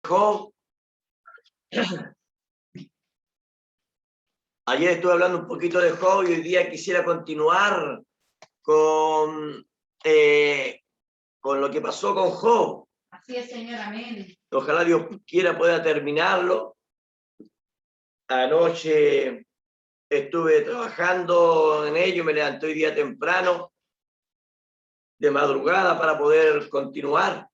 Job. Ayer estuve hablando un poquito de Job y hoy día quisiera continuar con lo que pasó con Job. Así es, Señor, amén. Ojalá Dios quiera pueda terminarlo. Anoche estuve trabajando en ello, me levanté hoy día temprano, de madrugada, para poder continuar.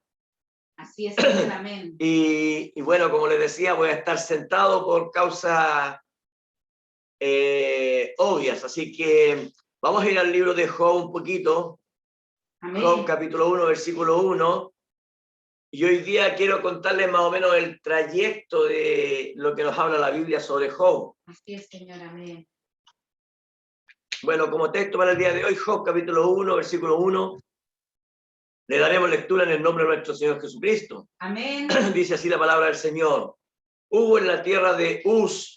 Así es, Señor, amén. Y bueno, como les decía, voy a estar sentado por causas obvias, así que vamos a ir al libro de Job un poquito. Amén. Job capítulo 1, versículo 1. Y hoy día quiero contarles más o menos el trayecto de lo que nos habla la Biblia sobre Job. Así es, Señor, amén. Bueno, como texto para el día de hoy, Job capítulo 1, versículo 1. Le daremos lectura en el nombre de nuestro Señor Jesucristo. Amén. Dice así la palabra del Señor. Hubo en la tierra de Uz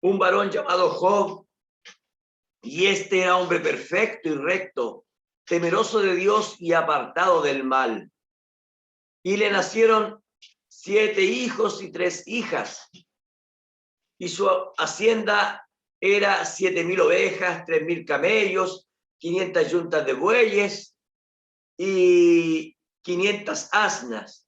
un varón llamado Job, y este era hombre perfecto y recto, temeroso de Dios y apartado del mal. Y le nacieron 7 hijos y 3 hijas, y su hacienda era 7,000 ovejas, 3,000 camellos, 500 yuntas de bueyes y 500 asnas,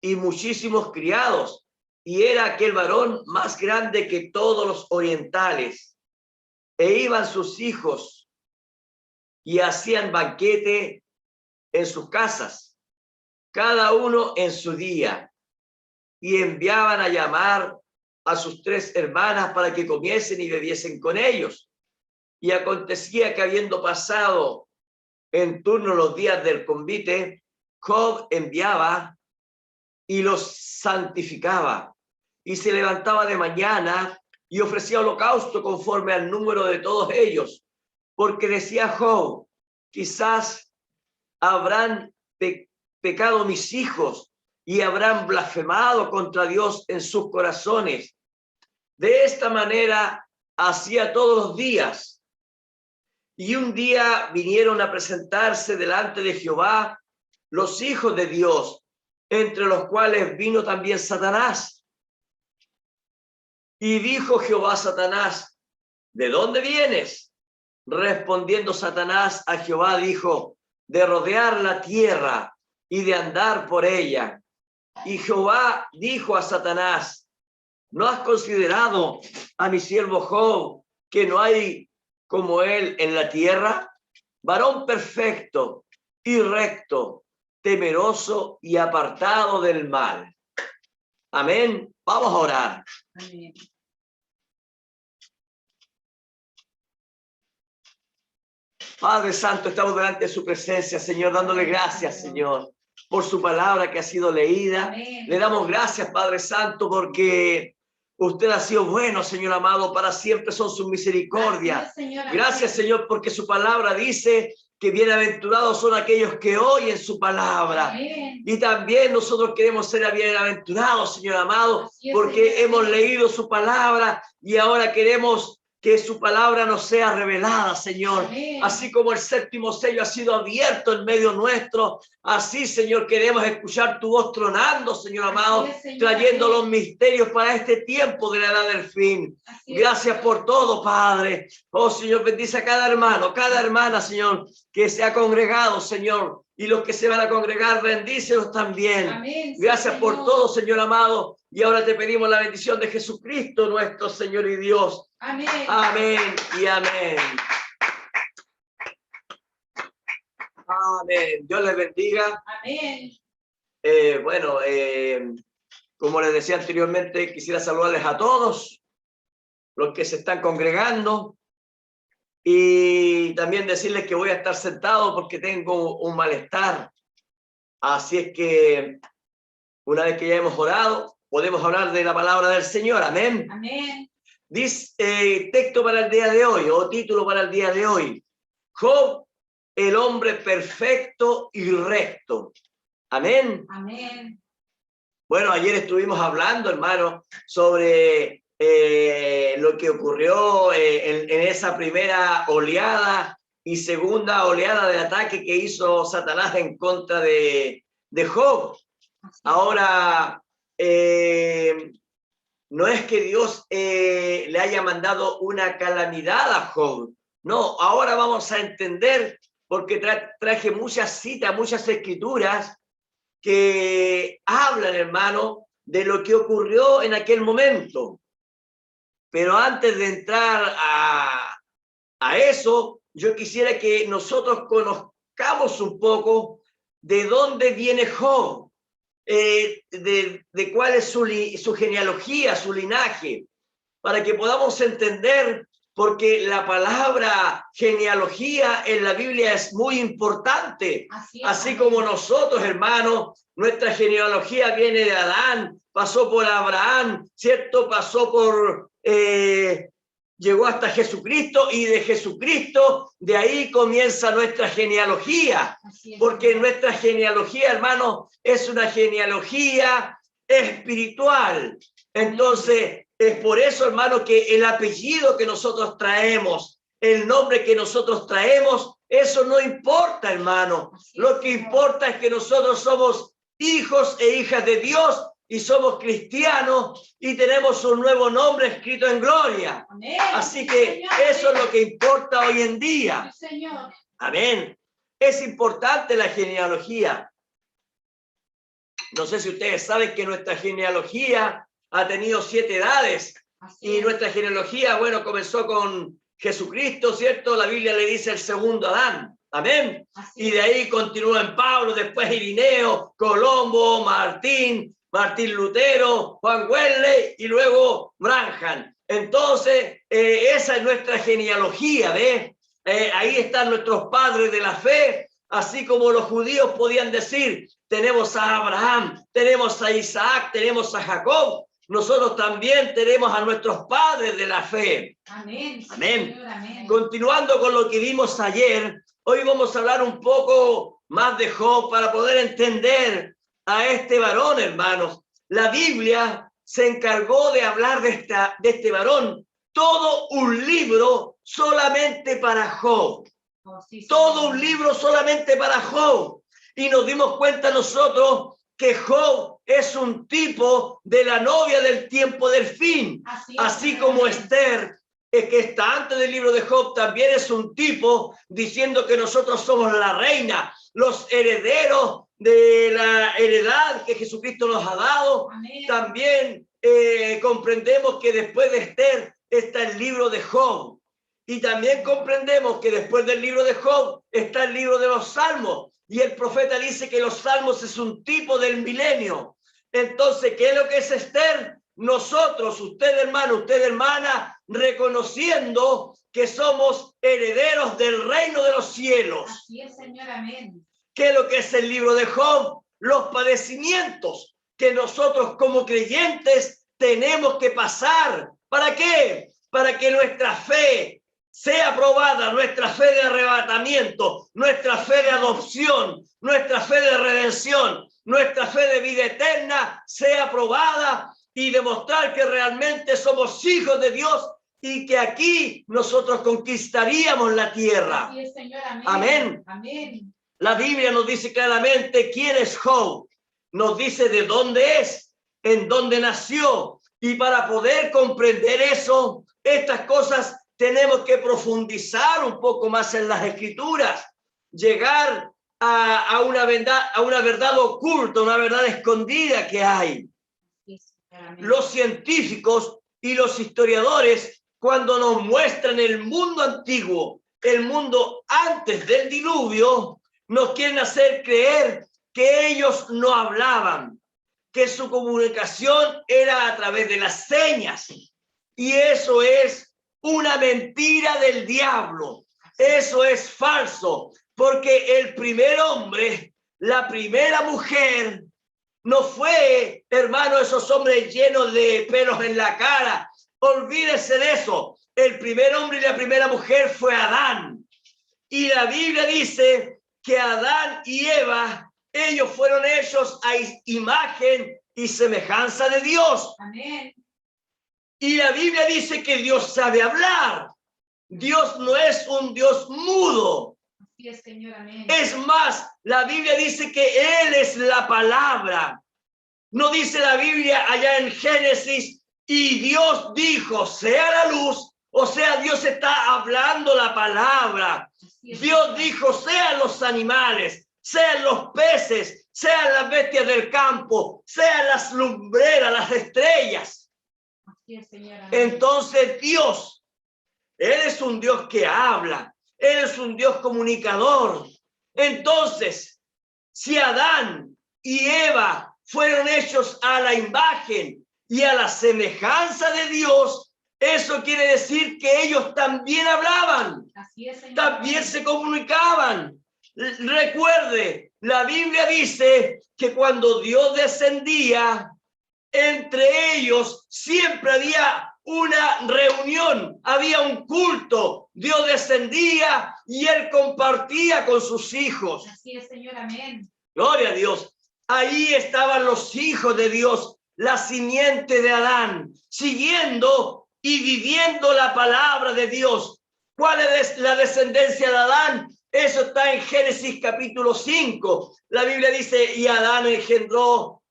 y muchísimos criados, y era aquel varón más grande que todos los orientales. E iban sus hijos y hacían banquete en sus casas, cada uno en su día, y enviaban a llamar a sus 3 hermanas para que comiesen y bebiesen con ellos. Y acontecía que, habiendo pasado en turno los días del convite, Job enviaba y los santificaba, y se levantaba de mañana y ofrecía holocausto conforme al número de todos ellos, porque decía Job: quizás habrán pecado mis hijos y habrán blasfemado contra Dios en sus corazones. De esta manera hacía todos los días. Y un día vinieron a presentarse delante de Jehová los hijos de Dios, entre los cuales vino también Satanás. Y dijo Jehová a Satanás: ¿de dónde vienes? Respondiendo Satanás a Jehová, dijo: de rodear la tierra y de andar por ella. Y Jehová dijo a Satanás: ¿no has considerado a mi siervo Job, que no hay como él en la tierra? Varón perfecto y recto, temeroso y apartado del mal. Amén. Vamos a orar. Amén. Padre Santo, estamos delante de su presencia, Señor, dándole gracias, Señor, por su palabra que ha sido leída. Amén. Le damos gracias, Padre Santo, porque usted ha sido bueno, Señor amado, para siempre son sus misericordias. Gracias, Señor, porque su palabra dice que bienaventurados son aquellos que oyen su palabra. Amén. Y también nosotros queremos ser bienaventurados, Señor amado, porque hemos leído su palabra y ahora queremos que su palabra nos sea revelada, Señor. Amén. Así como el 7º sello ha sido abierto en medio nuestro, así, Señor, queremos escuchar tu voz tronando, Señor amado, Señor. trayendo Amén. los misterios para este tiempo de la edad del fin. Gracias por todo, Padre. Oh, Señor, bendice a cada hermano, cada hermana, Señor, que se ha congregado, Señor, y los que se van a congregar, bendícelos también. Amén. Gracias Sí, por Señor. todo, Señor amado. Y ahora te pedimos la bendición de Jesucristo, nuestro Señor y Dios. Amén. Amén y amén. Amén. Dios les bendiga. Amén. Bueno, como les decía anteriormente, quisiera saludarles a todos los que se están congregando y también decirles que voy a estar sentado porque tengo un malestar. Así es que una vez que ya hemos orado, podemos hablar de la palabra del Señor. Amén. Amén. Dice texto para el día de hoy, o título para el día de hoy: Job, el hombre perfecto y recto. Amén. Amén. Bueno, ayer estuvimos hablando, hermano, sobre lo que ocurrió en esa primera oleada y segunda oleada de ataque que hizo Satanás en contra de Job. Ahora, no es que Dios le haya mandado una calamidad a Job. No, ahora vamos a entender, porque traje muchas citas, muchas escrituras que hablan, hermano, de lo que ocurrió en aquel momento. Pero antes de entrar a eso, yo quisiera que nosotros conozcamos un poco de dónde viene Job, de cuál es su genealogía, su linaje, para que podamos entender, porque la palabra genealogía en la Biblia es muy importante, así como nosotros, hermanos, nuestra genealogía viene de Adán, pasó por Abraham, ¿cierto? Pasó por... llegó hasta Jesucristo, y de Jesucristo, de ahí comienza nuestra genealogía, porque nuestra genealogía, hermano, es una genealogía espiritual. Entonces, es por eso, hermano, que el apellido que nosotros traemos, el nombre que nosotros traemos, eso no importa, hermano. Lo que importa es que nosotros somos hijos e hijas de Dios, y somos cristianos y tenemos un nuevo nombre escrito en gloria. Amén. Así que eso es lo que importa hoy en día. Sí, Señor. Amén. Es importante la genealogía. No sé si ustedes saben que nuestra genealogía ha tenido 7 edades. Y nuestra genealogía, bueno, comenzó con Jesucristo, ¿cierto? La Biblia le dice el segundo Adán. Amén. Y de ahí continúa en Pablo, después Irineo, Colombo, Martín Lutero, Juan Wesley y luego Branham. Entonces, esa es nuestra genealogía, ¿ves? Ahí están nuestros padres de la fe, así como los judíos podían decir, tenemos a Abraham, tenemos a Isaac, tenemos a Jacob. Nosotros también tenemos a nuestros padres de la fe. Amén. Amén. Señor, amén. Continuando con lo que vimos ayer, hoy vamos a hablar un poco más de Job para poder entender a este varón, hermanos. La Biblia se encargó de hablar de este varón, todo un libro solamente para Job. Oh, sí, Todo Señor. un libro solamente para Job. Y nos dimos cuenta nosotros que Job es un tipo de la novia del tiempo del fin. Así como Esther, que está antes del libro de Job, también es un tipo diciendo que nosotros somos la reina, los herederos de la heredad que Jesucristo nos ha dado. Amén. También comprendemos que después de Esther está el libro de Job. Y también comprendemos que después del libro de Job está el libro de los Salmos. Y el profeta dice que los Salmos es un tipo del milenio. Entonces, ¿qué es lo que es Esther? Nosotros, usted hermano, usted hermana, reconociendo que somos herederos del reino de los cielos. Así es, Señor, amén. ¿Qué es lo que es el libro de Job? Los padecimientos que nosotros como creyentes tenemos que pasar. ¿Para qué? Para que nuestra fe sea probada, nuestra fe de arrebatamiento, nuestra fe de adopción, nuestra fe de redención, nuestra fe de vida eterna sea probada, y demostrar que realmente somos hijos de Dios y que aquí nosotros conquistaríamos la tierra. Así es, Señor, amén. Amén. Amén. La Biblia nos dice claramente quién es Job, nos dice de dónde es, en dónde nació, y para poder comprender eso, estas cosas, tenemos que profundizar un poco más en las Escrituras, llegar a una verdad oculta, una verdad escondida que hay. Los científicos y los historiadores, cuando nos muestran el mundo antiguo, el mundo antes del diluvio, nos quieren hacer creer que ellos no hablaban, que su comunicación era a través de las señas. Y eso es una mentira del diablo. Eso es falso, porque el primer hombre, la primera mujer, no fue, hermano, esos hombres llenos de pelos en la cara. Olvídese de eso. El primer hombre y la primera mujer fue Adán. Y la Biblia dice que Adán y Eva, ellos fueron hechos a imagen y semejanza de Dios. Amén. Y la Biblia dice que Dios sabe hablar. Dios no es un Dios mudo. Así es, Señor, amén. Es más, la Biblia dice que Él es la palabra. No dice la Biblia allá en Génesis, y Dios dijo, sea la luz. O sea, Dios está hablando la palabra. Dios dijo, sean los animales, sean los peces, sean las bestias del campo, sean las lumbreras, las estrellas. Así es, Señor. Amén. Entonces Dios, Él es un Dios que habla, Él es un Dios comunicador. Entonces, si Adán y Eva fueron hechos a la imagen y a la semejanza de Dios, eso quiere decir que ellos también hablaban, Así es, Señor. también Amén. se comunicaban. Recuerde, la Biblia dice que cuando Dios descendía, entre ellos siempre había una reunión, había un culto. Dios descendía y Él compartía con sus hijos. Así es, Señor. Amén. Gloria a Dios. Ahí estaban los hijos de Dios, la simiente de Adán, siguiendo y viviendo la palabra de Dios. ¿Cuál es la descendencia de Adán? Eso está en Génesis capítulo 5. La Biblia dice, y Adán engendró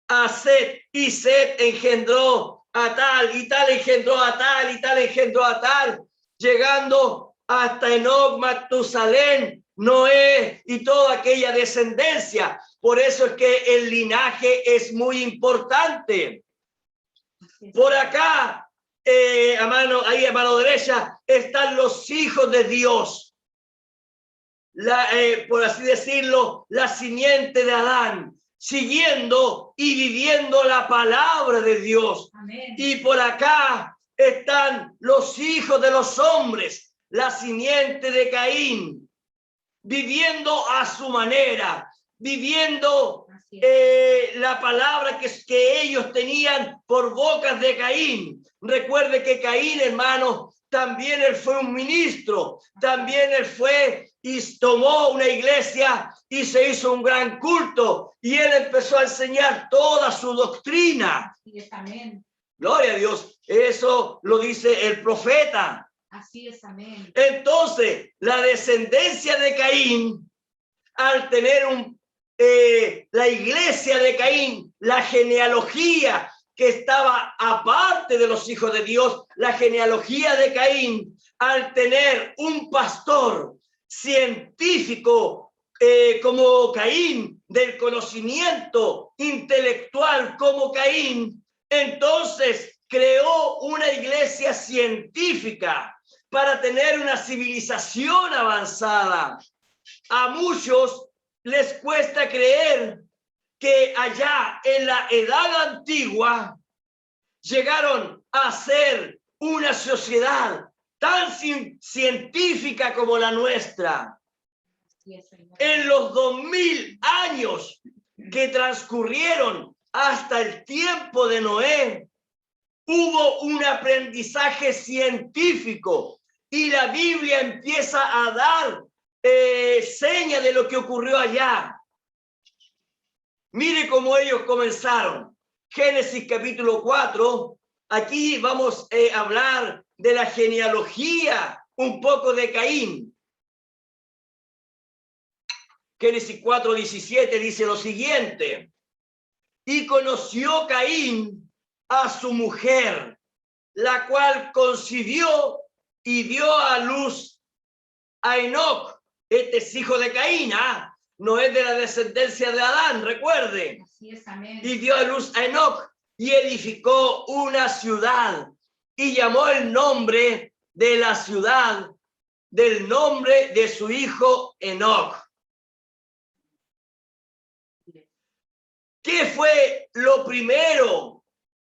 a Set, y Set engendró a tal, y tal engendró a tal, y tal engendró a tal, llegando hasta Enoc, Matusalén, Noé y toda aquella descendencia. Por eso es que el linaje es muy importante. Por acá, a mano derecha, están los hijos de Dios. Por así decirlo, la simiente de Adán, siguiendo y viviendo la palabra de Dios. Amén. Y por acá están los hijos de los hombres, la simiente de Caín, viviendo a su manera, viviendo la palabra que ellos tenían por bocas de Caín. Recuerde que Caín, hermano, también él fue un ministro, también él fue y tomó una iglesia y se hizo un gran culto y él empezó a enseñar toda su doctrina. Así es, amén. Gloria a Dios, eso lo dice el profeta. Así es, amén. Entonces, la descendencia de Caín, al tener la iglesia de Caín, la genealogía que estaba aparte de los hijos de Dios, la genealogía de Caín, al tener un pastor científico como Caín, del conocimiento intelectual como Caín, entonces creó una iglesia científica para tener una civilización avanzada. A muchos les cuesta creer que allá en la edad antigua llegaron a ser una sociedad tan científica como la nuestra. En los 2000 años que transcurrieron hasta el tiempo de Noé, hubo un aprendizaje científico y la Biblia empieza a dar seña de lo que ocurrió allá. Mire cómo ellos comenzaron. Génesis capítulo 4. Aquí vamos a hablar de la genealogía un poco de Caín. Génesis 4:17 dice lo siguiente: y conoció Caín a su mujer, la cual concibió y dio a luz a Enoc. Este es hijo de Caín, no es de la descendencia de Adán, recuerde. Así es, amén. Y dio a luz a Enoc y edificó una ciudad y llamó el nombre de la ciudad del nombre de su hijo Enoc. ¿Qué fue lo primero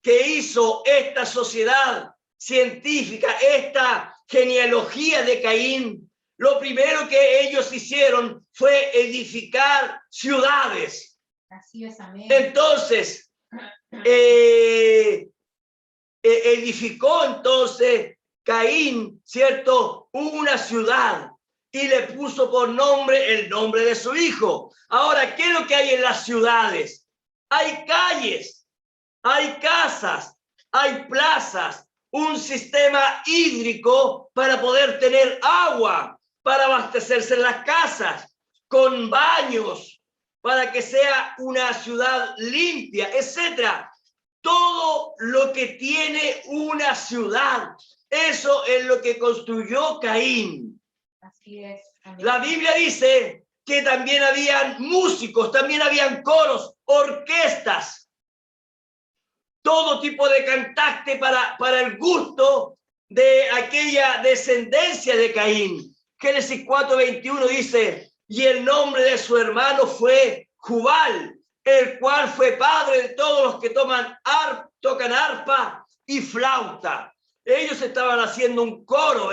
que hizo esta sociedad científica, esta genealogía de Caín? Lo primero que ellos hicieron fue edificar ciudades. Así es, amén. Entonces, edificó entonces Caín, ¿cierto? Una ciudad y le puso por nombre el nombre de su hijo. Ahora, ¿qué es lo que hay en las ciudades? Hay calles, hay casas, hay plazas, un sistema hídrico para poder tener agua, para abastecerse en las casas, con baños, para que sea una ciudad limpia, etcétera. Todo lo que tiene una ciudad, eso es lo que construyó Caín. Así es. Amén. La Biblia dice que también habían músicos, también habían coros, orquestas, todo tipo de cantante para el gusto de aquella descendencia de Caín. Génesis 4:21 dice, y el nombre de su hermano fue Jubal, el cual fue padre de todos los que tocan arpa y flauta. Ellos estaban haciendo un coro,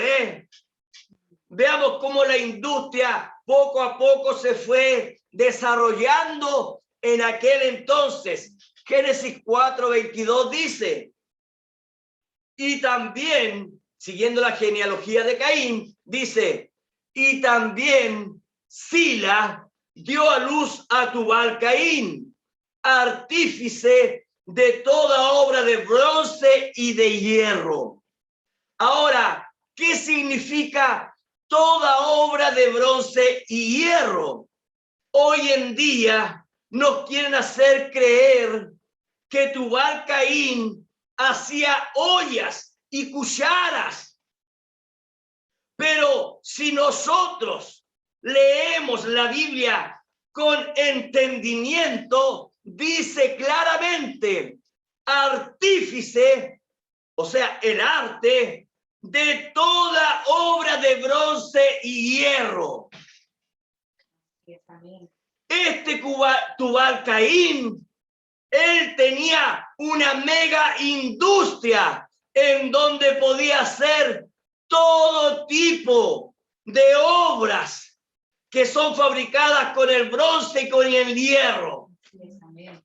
Veamos cómo la industria poco a poco se fue desarrollando en aquel entonces. Génesis 4:22 dice, y también, siguiendo la genealogía de Caín, dice, y también Sila dio a luz a Tubal Caín, artífice de toda obra de bronce y de hierro. Ahora, ¿qué significa toda obra de bronce y hierro? Hoy en día nos quieren hacer creer que Tubal Caín hacía ollas y cucharas. Pero si nosotros leemos la Biblia con entendimiento, dice claramente, artífice, o sea, el arte de toda obra de bronce y hierro. Este Tubal Caín, él tenía una mega industria en donde podía hacer todo tipo de obras que son fabricadas con el bronce y con el hierro.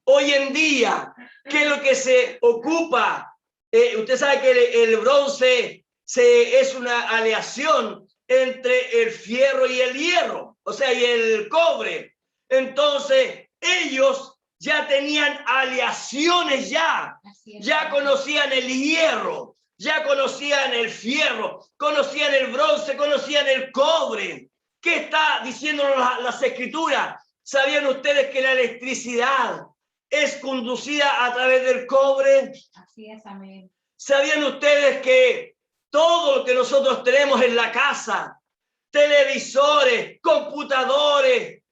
Hoy en día, ¿qué es lo que se ocupa? Usted sabe que el bronce es una aleación entre el fierro y el hierro, o sea, y el cobre. Entonces, ellos ya tenían aleaciones ya conocían el hierro, ya conocían el fierro, conocían el bronce, conocían el cobre. ¿Qué está diciendo las escrituras? ¿Sabían ustedes que la electricidad es conducida a través del cobre? Así es, amén. ¿Sabían ustedes que todo lo que nosotros tenemos en la casa, televisores, computadores,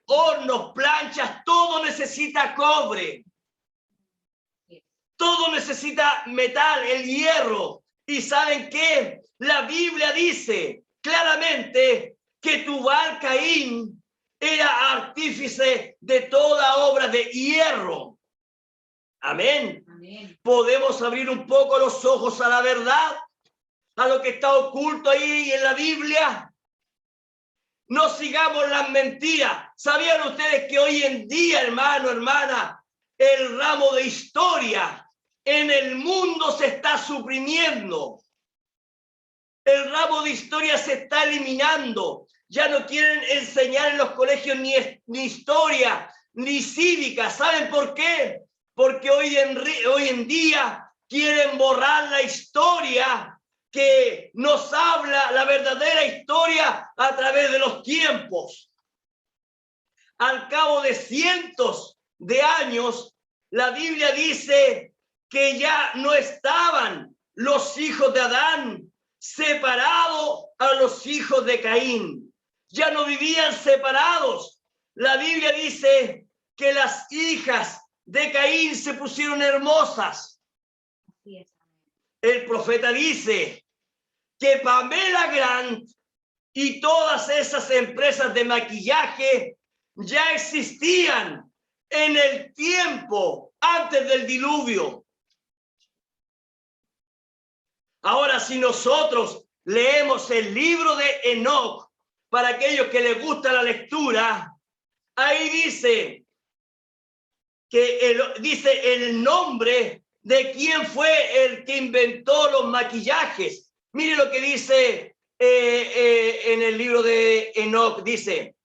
hornos, planchas, todo necesita cobre? Todo necesita metal, el hierro. ¿Y saben qué? La Biblia dice claramente que Tubal Caín era artífice de toda obra de hierro. Amén. Amén. Podemos abrir un poco los ojos a la verdad, a lo que está oculto ahí en la Biblia. No sigamos las mentiras. ¿Sabían ustedes que hoy en día, hermano, hermana, el ramo de historia en el mundo se está suprimiendo? El ramo de historia se está eliminando. Ya no quieren enseñar en los colegios ni historia, ni cívica. ¿Saben por qué? Porque hoy en día quieren borrar la historia que nos habla, la verdadera historia a través de los tiempos. Al cabo de cientos de años, la Biblia dice que ya no estaban los hijos de Adán separados a los hijos de Caín. Ya no vivían separados. La Biblia dice que las hijas de Caín se pusieron hermosas. El profeta dice que Pamela Grant y todas esas empresas de maquillaje ya existían en el tiempo antes del diluvio. Ahora, si nosotros leemos el libro de Enoc, para aquellos que les gusta la lectura, ahí dice que dice el nombre de quién fue el que inventó los maquillajes. Mire lo que dice en el libro de Enoc, dice: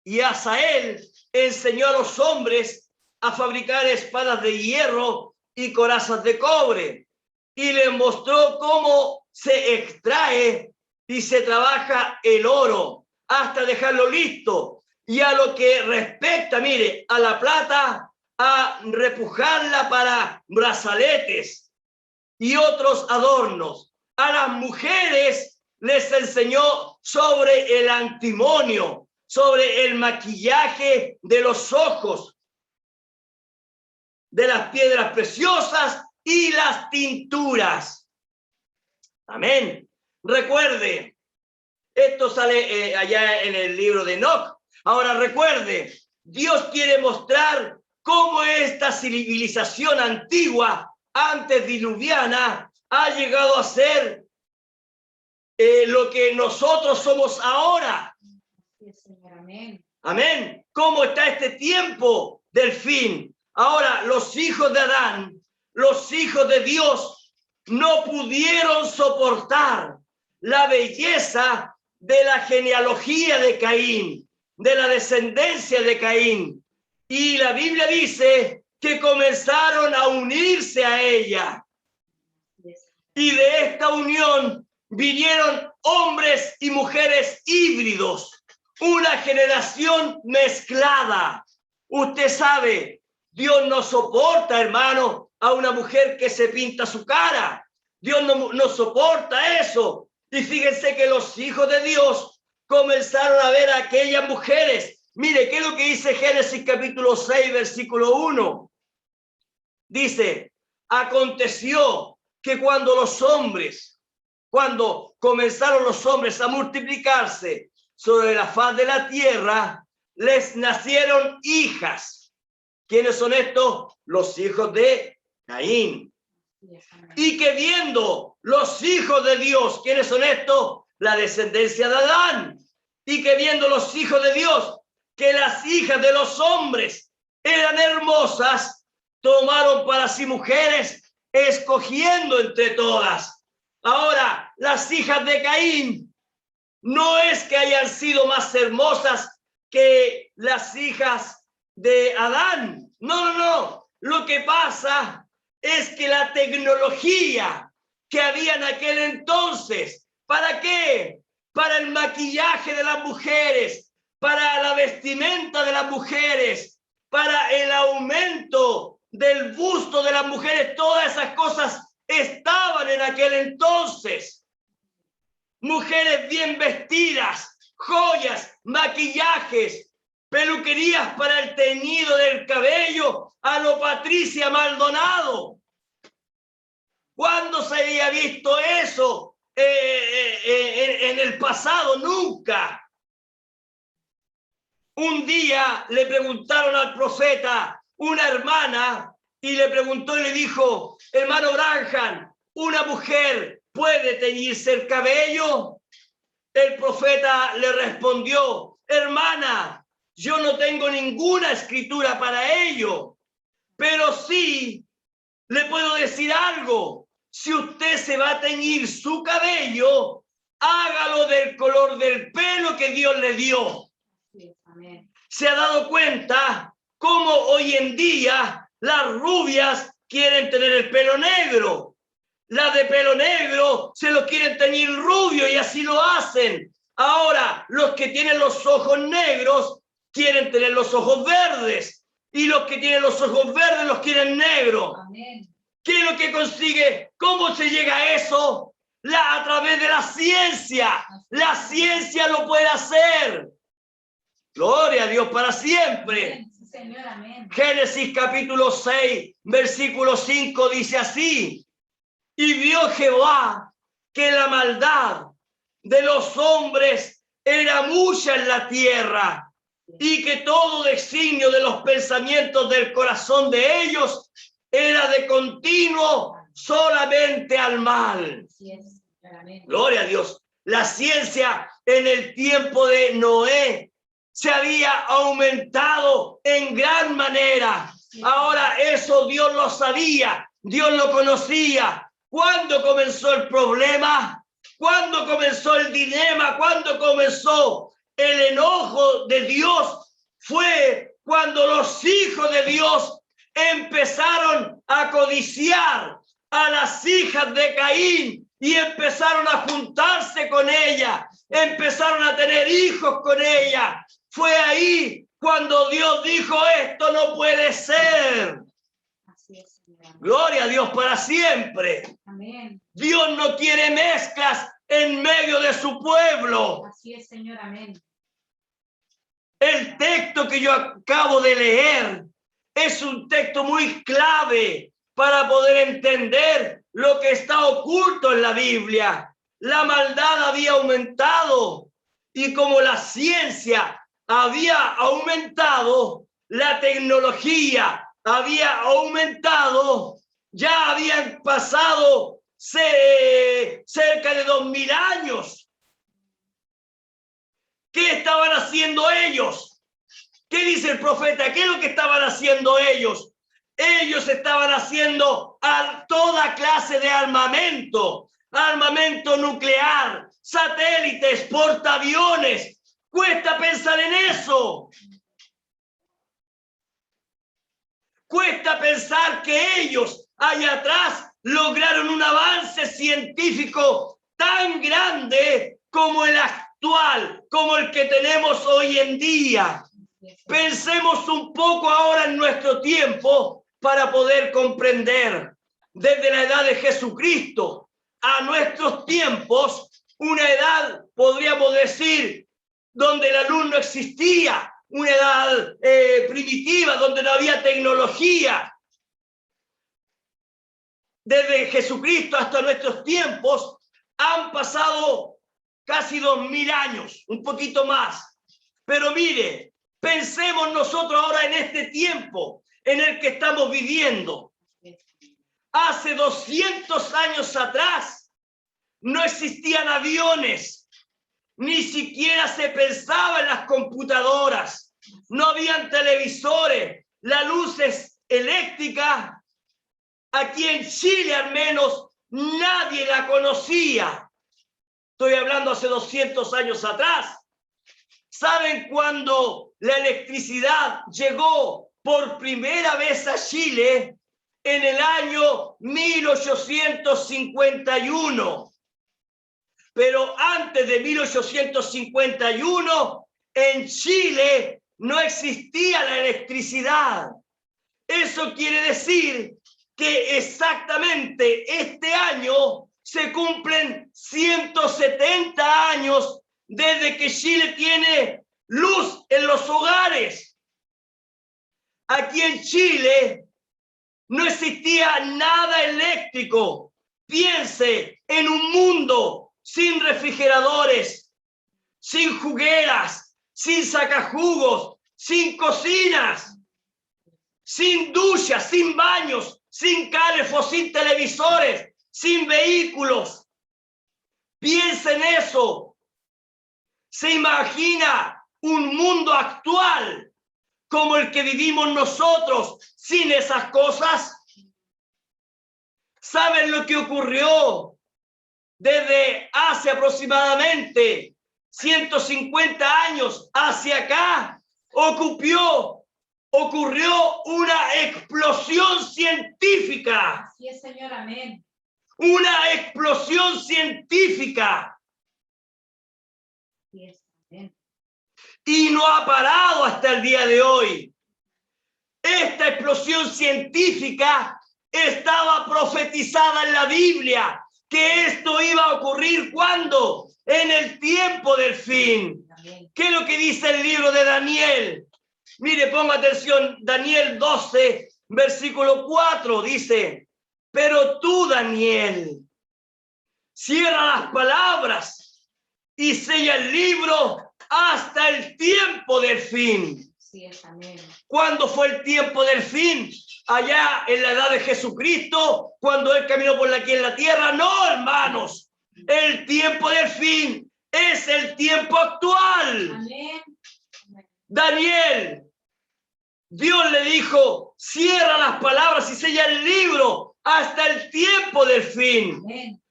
y Asael enseñó a los hombres a fabricar espadas de hierro y corazas de cobre, y les mostró cómo se extrae y se trabaja el oro hasta dejarlo listo. Y a lo que respecta, mire, a la plata, a repujarla para brazaletes y otros adornos. A las mujeres les enseñó sobre el antimonio, sobre el maquillaje de los ojos, de las piedras preciosas y las tinturas. Amén. Recuerde, esto sale allá en el libro de Enoc. Ahora recuerde, Dios quiere mostrar cómo esta civilización antigua, antes diluviana, ha llegado a ser lo que nosotros somos ahora. Sí, Señor, amén. Amén. ¿Cómo está este tiempo del fin? Ahora, los hijos de Adán, los hijos de Dios, no pudieron soportar la belleza de la genealogía de Caín, de la descendencia de Caín. Y la Biblia dice que comenzaron a unirse a ella. Y de esta unión vinieron hombres y mujeres híbridos, una generación mezclada. Usted sabe, Dios no soporta, hermano, a una mujer que se pinta su cara. Dios no soporta eso. Y fíjense que los hijos de Dios comenzaron a ver a aquellas mujeres. Mire, ¿qué es lo que dice Génesis capítulo 6, versículo 1? Dice, aconteció que cuando comenzaron los hombres a multiplicarse sobre la faz de la tierra, les nacieron hijas. ¿Quiénes son estos? Los hijos de Caín. Y que viendo los hijos de Dios, ¿quiénes son estos? La descendencia de Adán. Y que viendo los hijos de Dios, que las hijas de los hombres eran hermosas, tomaron para sí mujeres, escogiendo entre todas. Ahora, las hijas de Caín no es que hayan sido más hermosas que las hijas de Adán. No. Lo que pasa es que la tecnología que había en aquel entonces, ¿para qué? Para el maquillaje de las mujeres, para la vestimenta de las mujeres, para el aumento del busto de las mujeres, todas esas cosas estaban en aquel entonces. Mujeres bien vestidas, joyas, maquillajes, peluquerías para el teñido del cabello a lo Patricia Maldonado. ¿Cuándo se había visto eso en el pasado? Nunca. Un día le preguntaron al profeta, una hermana, y le preguntó y le dijo, hermano Branham, ¿una mujer puede teñirse el cabello? El profeta le respondió, hermana, yo no tengo ninguna escritura para ello, pero sí le puedo decir algo. Si usted se va a teñir su cabello, hágalo del color del pelo que Dios le dio. Sí, amén. ¿Se ha dado cuenta cómo hoy en día las rubias quieren tener el pelo negro? Las de pelo negro se lo quieren teñir rubio y así lo hacen. Ahora, los que tienen los ojos negros quieren tener los ojos verdes. Y los que tienen los ojos verdes los quieren negros. Amén. ¿Qué es lo que consigue? ¿Cómo se llega a eso? A través de la ciencia. La ciencia lo puede hacer. Gloria a Dios para siempre. Amén. Sí, Señor, amén. Génesis capítulo 6, versículo 5 dice así. Y vio Jehová que la maldad de los hombres era mucha en la tierra y que todo designio de los pensamientos del corazón de ellos era de continuo solamente al mal. Así es. Amén. Gloria a Dios. La ciencia en el tiempo de Noé se había aumentado en gran manera. Ahora eso Dios lo sabía, Dios lo conocía. ¿Cuándo comenzó el problema? ¿Cuándo comenzó el dilema? ¿Cuándo comenzó el enojo de Dios? Fue cuando los hijos de Dios empezaron a codiciar a las hijas de Caín y empezaron a juntarse con ella, empezaron a tener hijos con ella. Fue ahí cuando Dios dijo, esto no puede ser. Así es, Señor. Amén. Gloria a Dios para siempre. Amén. Dios no quiere mezclas en medio de su pueblo. Así es, Señor. Amén. El texto que yo acabo de leer es un texto muy clave para poder entender lo que está oculto en la Biblia. La maldad había aumentado y como la ciencia había aumentado, la tecnología había aumentado, ya habían pasado cerca de 2000 años. ¿Qué estaban haciendo ellos? ¿Qué dice el profeta? ¿Qué es lo que estaban haciendo ellos? Ellos estaban haciendo toda clase de armamento, armamento nuclear, satélites, portaaviones. Cuesta pensar en eso. Cuesta pensar que ellos allá atrás lograron un avance científico tan grande como el actual, como el que tenemos hoy en día. Pensemos un poco ahora en nuestro tiempo para poder comprender. Desde la edad de Jesucristo a nuestros tiempos, una edad, podríamos decir, donde la luz no existía, una edad primitiva, donde no había tecnología. Desde Jesucristo hasta nuestros tiempos han pasado casi 2000 años, un poquito más. Pero mire, pensemos nosotros ahora en este tiempo en el que estamos viviendo. Hace 200 años atrás no existían aviones, ni siquiera se pensaba en las computadoras, no habían televisores, la luz eléctrica, aquí en Chile al menos, nadie la conocía. Estoy hablando hace 200 años atrás. ¿Saben cuándo la electricidad llegó por primera vez a Chile? En el año 1851. Pero antes de 1851, en Chile no existía la electricidad. Eso quiere decir que exactamente este año se cumplen 170 años desde que Chile tiene luz en los hogares. Aquí en Chile no existía nada eléctrico. Piense en un mundo sin refrigeradores, sin jugueras, sin sacajugos, sin cocinas, sin duchas, sin baños, sin calefos, sin televisores, sin vehículos. Piense en eso. ¿Se imagina un mundo actual como el que vivimos nosotros sin esas cosas? ¿Saben lo que ocurrió desde hace aproximadamente 150 años hacia acá? Ocurrió una explosión científica. Así es, Señor. Amén. Una explosión científica. Así es. Amén. Y no ha parado hasta el día de hoy. Esta explosión científica estaba profetizada en la Biblia, que esto iba a ocurrir ¿cuándo? En el tiempo del fin. Amén. ¿Qué es lo que dice el libro de Daniel? Mire, ponga atención, Daniel 12, versículo 4, dice, pero tú, Daniel, cierra las palabras y sella el libro hasta el tiempo del fin. Así es. Amén. ¿Cuándo fue el tiempo del fin? Allá en la edad de Jesucristo, cuando Él caminó por aquí en la tierra. No, hermanos, el tiempo del fin es el tiempo actual. Amén. Daniel, Dios le dijo, cierra las palabras y sella el libro hasta el tiempo del fin. Amén.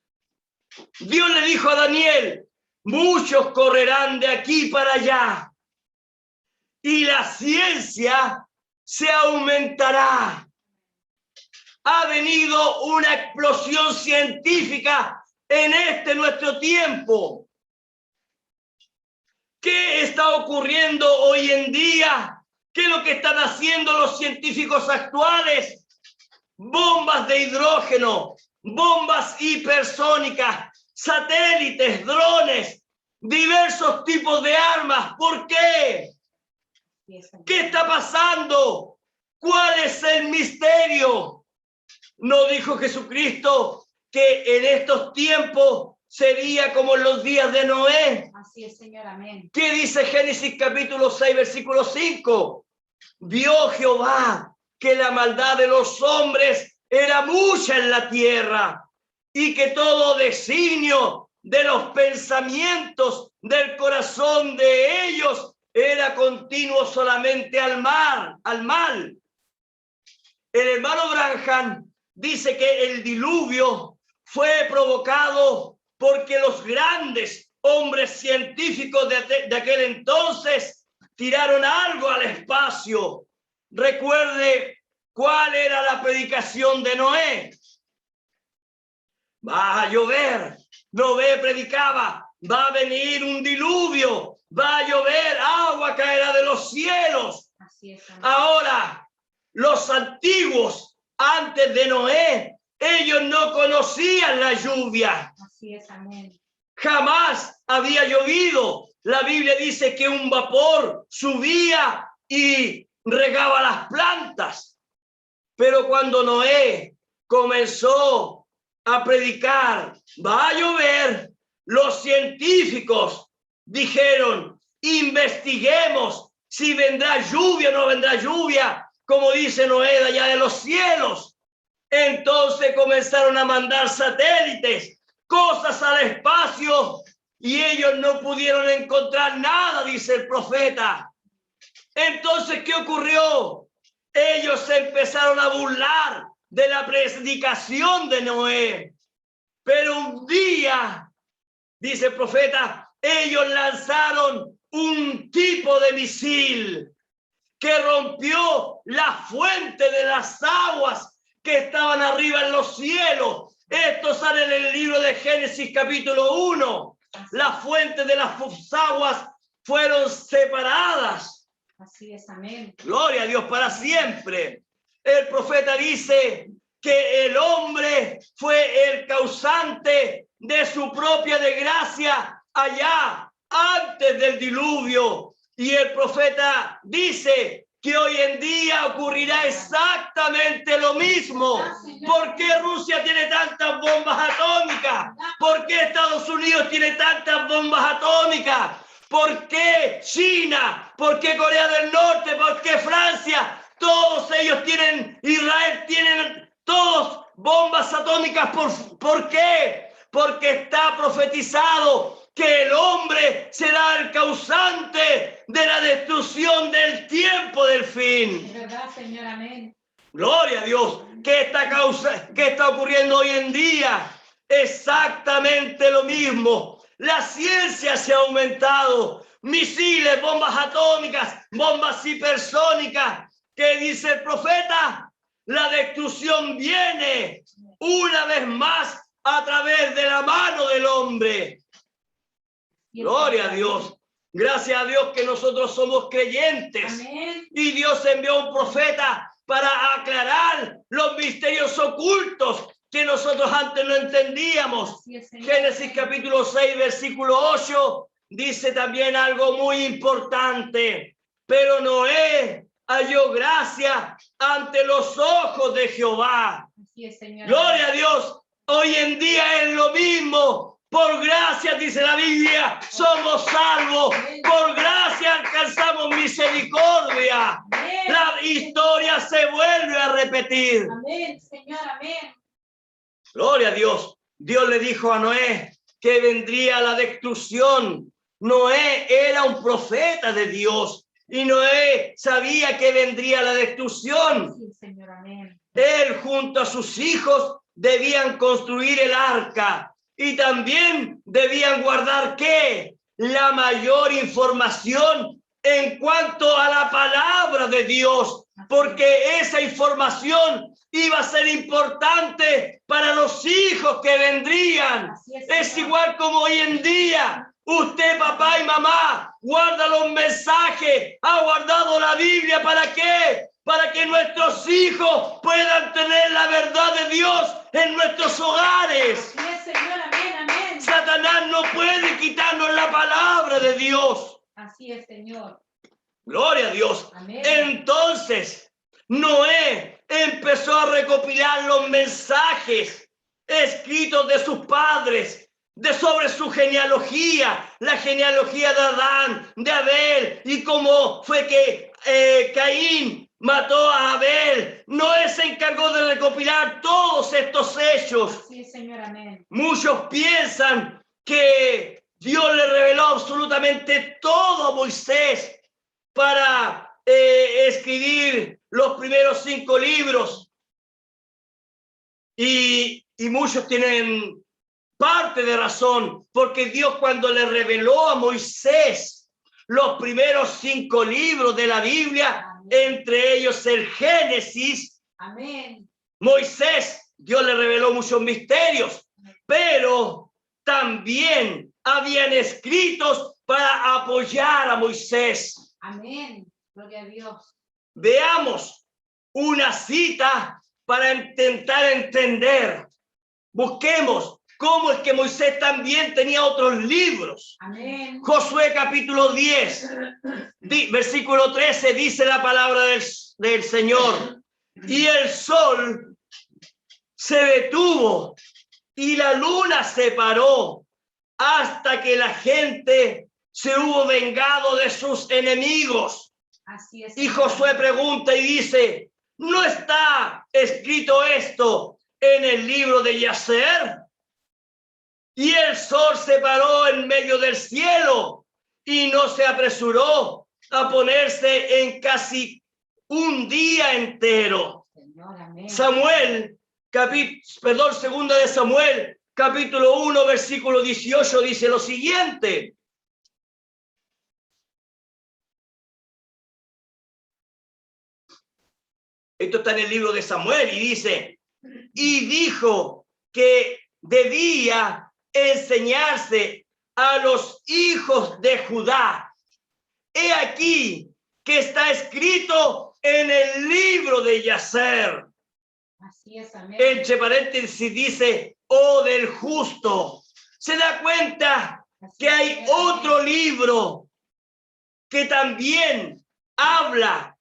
Dios le dijo a Daniel, muchos correrán de aquí para allá y la ciencia se aumentará. Ha venido una explosión científica en este nuestro tiempo. ¿Qué está ocurriendo hoy en día? ¿Qué es lo que están haciendo los científicos actuales? Bombas de hidrógeno, bombas hipersónicas, satélites, drones, diversos tipos de armas. ¿Por qué? ¿Qué está pasando? ¿Cuál es el misterio? ¿No dijo Jesucristo que en estos tiempos sería como en los días de Noé? Así es, Señor, amén. ¿Qué dice Génesis capítulo 6, versículo 5? Vio Jehová que la maldad de los hombres era mucha en la tierra y que todo designio de los pensamientos del corazón de ellos era continuo solamente al mal. El hermano Branham dice que el diluvio fue provocado porque los grandes hombres científicos de aquel entonces tiraron algo al espacio. Recuerde cuál era la predicación de Noé. Va a llover. Noé predicaba, va a venir un diluvio, va a llover, agua caerá de los cielos. Así es, amén. Ahora, los antiguos, antes de Noé, ellos no conocían la lluvia. Así es, amén. Jamás había llovido. La Biblia dice que un vapor subía y regaba las plantas. Pero cuando Noé comenzó a predicar, va a llover, los científicos dijeron, investiguemos si vendrá lluvia o no vendrá lluvia, como dice Noé de allá de los cielos. Entonces comenzaron a mandar satélites, cosas al espacio, y ellos no pudieron encontrar nada, dice el profeta. Entonces, ¿qué ocurrió? Ellos se empezaron a burlar de la predicación de Noé. Pero un día, dice el profeta, ellos lanzaron un tipo de misil que rompió la fuente de las aguas que estaban arriba en los cielos. Esto sale en el libro de Génesis capítulo 1. La fuente de las aguas fueron separadas. Así es, amén. Gloria a Dios para siempre. El profeta dice que el hombre fue el causante de su propia desgracia allá antes del diluvio. Y el profeta dice que hoy en día ocurrirá exactamente lo mismo. ¿Por qué Rusia tiene tantas bombas atómicas? ¿Por qué Estados Unidos tiene tantas bombas atómicas? ¿Por qué China? ¿Por qué Corea del Norte? ¿Por qué Francia? Todos ellos tienen, Israel tienen todos bombas atómicas. ¿Por qué? Porque está profetizado que el hombre será el causante de la destrucción del tiempo del fin. Es verdad, Señor, amén. Gloria a Dios. ¿Qué está ocurriendo hoy en día? Exactamente lo mismo. La ciencia se ha aumentado. Misiles, bombas atómicas, bombas hipersónicas. ¿Qué dice el profeta? La destrucción viene una vez más a través de la mano del hombre. Gloria a Dios. Gracias a Dios que nosotros somos creyentes. Amén. Y Dios envió a un profeta para aclarar los misterios ocultos que nosotros antes no entendíamos. Así es, Señor. Génesis capítulo 6, versículo 8, dice también algo muy importante. Pero Noé halló gracia ante los ojos de Jehová. Así es, Señor. Gloria a Dios. Hoy en día es lo mismo. Por gracia, dice la Biblia, somos salvos. Por gracia alcanzamos misericordia. Amén. La historia se vuelve a repetir. Amén, Señor, amén. Gloria a Dios. Dios le dijo a Noé que vendría la destrucción. Noé era un profeta de Dios y Noé sabía que vendría la destrucción. Sí, Señor, amén. Él junto a sus hijos debían construir el arca y también debían guardar ¿qué? La mayor información en cuanto a la palabra de Dios, porque esa información iba a ser importante para los hijos que vendrían. Así es, Es Señor. igual como hoy en día. Usted, papá y mamá, guarda los mensajes, ha guardado la Biblia. ¿Para qué? Para que nuestros hijos puedan tener la verdad de Dios en nuestros hogares. Así es, Señor. Amén, amén. Satanás no puede quitarnos la palabra de Dios. Así es, Señor. Gloria a Dios. Amén. Entonces, Noé empezó a recopilar los mensajes escritos de sus padres, sobre su genealogía, la genealogía de Adán, de Abel, y cómo fue que Caín mató a Abel. Noé se encargó de recopilar todos estos hechos. Así es, Señor. Amén. Muchos piensan que Dios le reveló absolutamente todo a Moisés para escribir los primeros 5 libros. Y muchos tienen parte de razón, porque Dios, cuando le reveló a Moisés los primeros 5 libros de la Biblia, entre ellos el Génesis, Amén. Moisés, Dios le reveló muchos misterios, pero también habían escritos para apoyar a Moisés. Amén. Gloria a Dios. Veamos una cita para intentar entender. Busquemos cómo es que Moisés también tenía otros libros. Amén. Josué capítulo 10, versículo 13, dice la palabra del Señor. Y el sol se detuvo y la luna se paró hasta que la gente se hubo vengado de sus enemigos. Así es. Y Josué pregunta y dice, ¿no está escrito esto en el libro de Yacer? Y el sol se paró en medio del cielo y no se apresuró a ponerse en casi un día entero. Señor, amén. Segunda de Samuel, capítulo 1, versículo 18, dice lo siguiente. Esto está en el libro de Samuel y dice, y dijo que debía enseñarse a los hijos de Judá. He aquí que está escrito en el libro de Yacer. Así es, amén. Entre paréntesis dice, oh del justo. Se da cuenta que hay otro libro que también habla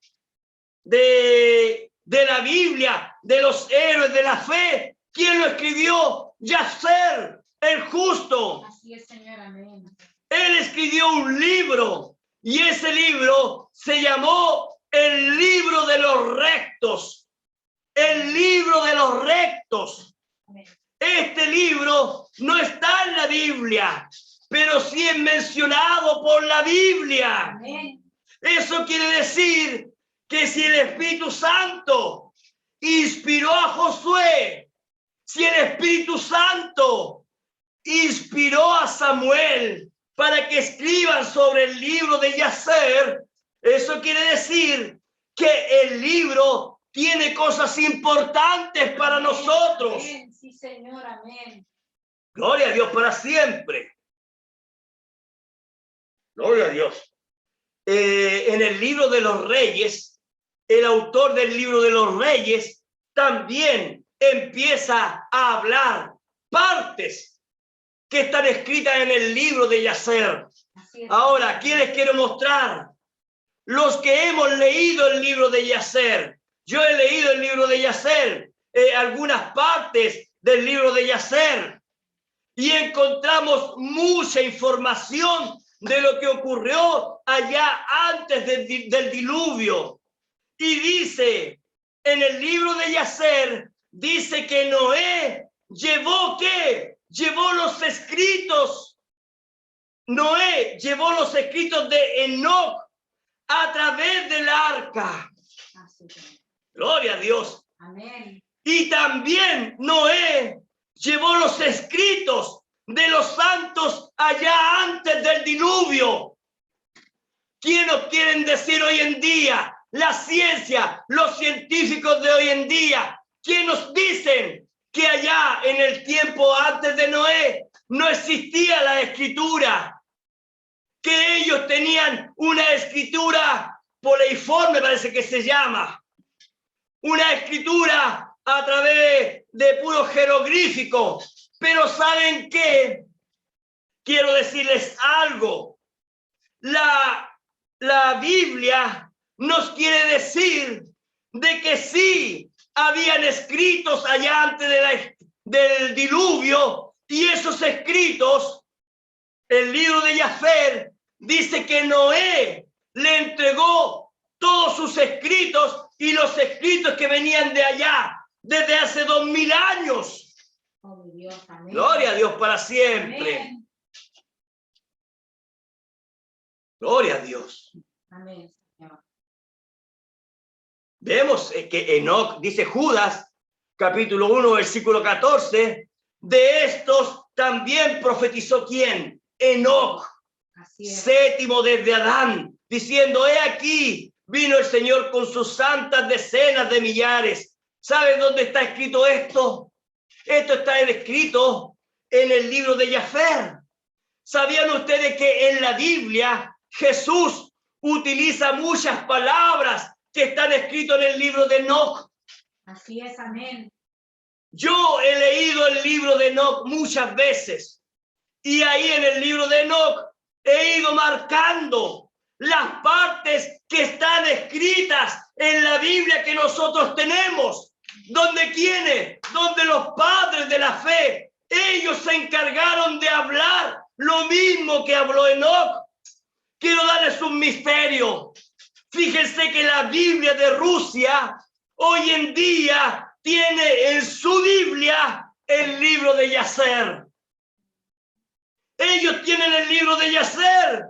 de la Biblia, de los héroes de la fe. ¿Quién lo escribió? Yacer, el justo. Así es, Señor, amén. Él escribió un libro y ese libro se llamó el libro de los rectos. El libro de los rectos. Amén. Este libro no está en la Biblia, pero sí es mencionado por la Biblia. Amén. Eso quiere decir que si el Espíritu Santo inspiró a Josué, si el Espíritu Santo inspiró a Samuel para que escriban sobre el libro de Yacer, eso quiere decir que el libro tiene cosas importantes para nosotros. Amén. Sí, Señor, amén. Gloria a Dios para siempre. Gloria a Dios. En el libro de los Reyes, el autor del libro de los Reyes también empieza a hablar partes que están escritas en el libro de Yacer. Ahora, ¿qué les quiero mostrar? Los que hemos leído el libro de Yacer. Yo he leído el libro de Yacer, algunas partes del libro de Yacer, y encontramos mucha información de lo que ocurrió allá antes del diluvio. Y dice, en el libro de Yacer, dice que Noé llevó ¿qué? Llevó los escritos. Noé llevó los escritos de Enoc a través del arca. Gloria a Dios. Amén. Y también Noé llevó los escritos de los santos allá antes del diluvio. ¿Qué nos quieren decir hoy en día? La ciencia, los científicos de hoy en día ¿Quién nos dicen que allá en el tiempo antes de Noé no existía la escritura? Que ellos tenían una escritura poleiforme, parece que se llama. Una escritura a través de puro jeroglífico. Pero ¿saben qué? Quiero decirles algo. La Biblia nos quiere decir de que sí habían escritos allá antes del diluvio, y esos escritos, el libro de Jafet dice que Noé le entregó todos sus escritos y los escritos que venían de allá desde hace 2000 años. Oh, Dios, amén. Gloria a Dios para siempre. Amén. Gloria a Dios. Amén, Señor. Vemos que Enoc, dice Judas, capítulo 1, versículo 14, de estos también profetizó ¿quién? Enoc, Así es. séptimo desde Adán, diciendo, he aquí, vino el Señor con sus santas decenas de millares. ¿Saben dónde está escrito esto? Esto está escrito en el libro de Jafet. ¿Sabían ustedes que en la Biblia Jesús utiliza muchas palabras que están escritas en el libro de Enoc? Así es, amén. Yo he leído el libro de Enoc muchas veces, y ahí en el libro de Enoc he ido marcando las partes que están escritas en la Biblia que nosotros tenemos. ¿Donde quiénes? Donde los padres de la fe, ellos se encargaron de hablar lo mismo que habló Enoc. Quiero darles un misterio. Fíjense que la Biblia de Rusia hoy en día tiene en su Biblia el libro de Yacer. Ellos tienen el libro de Yacer,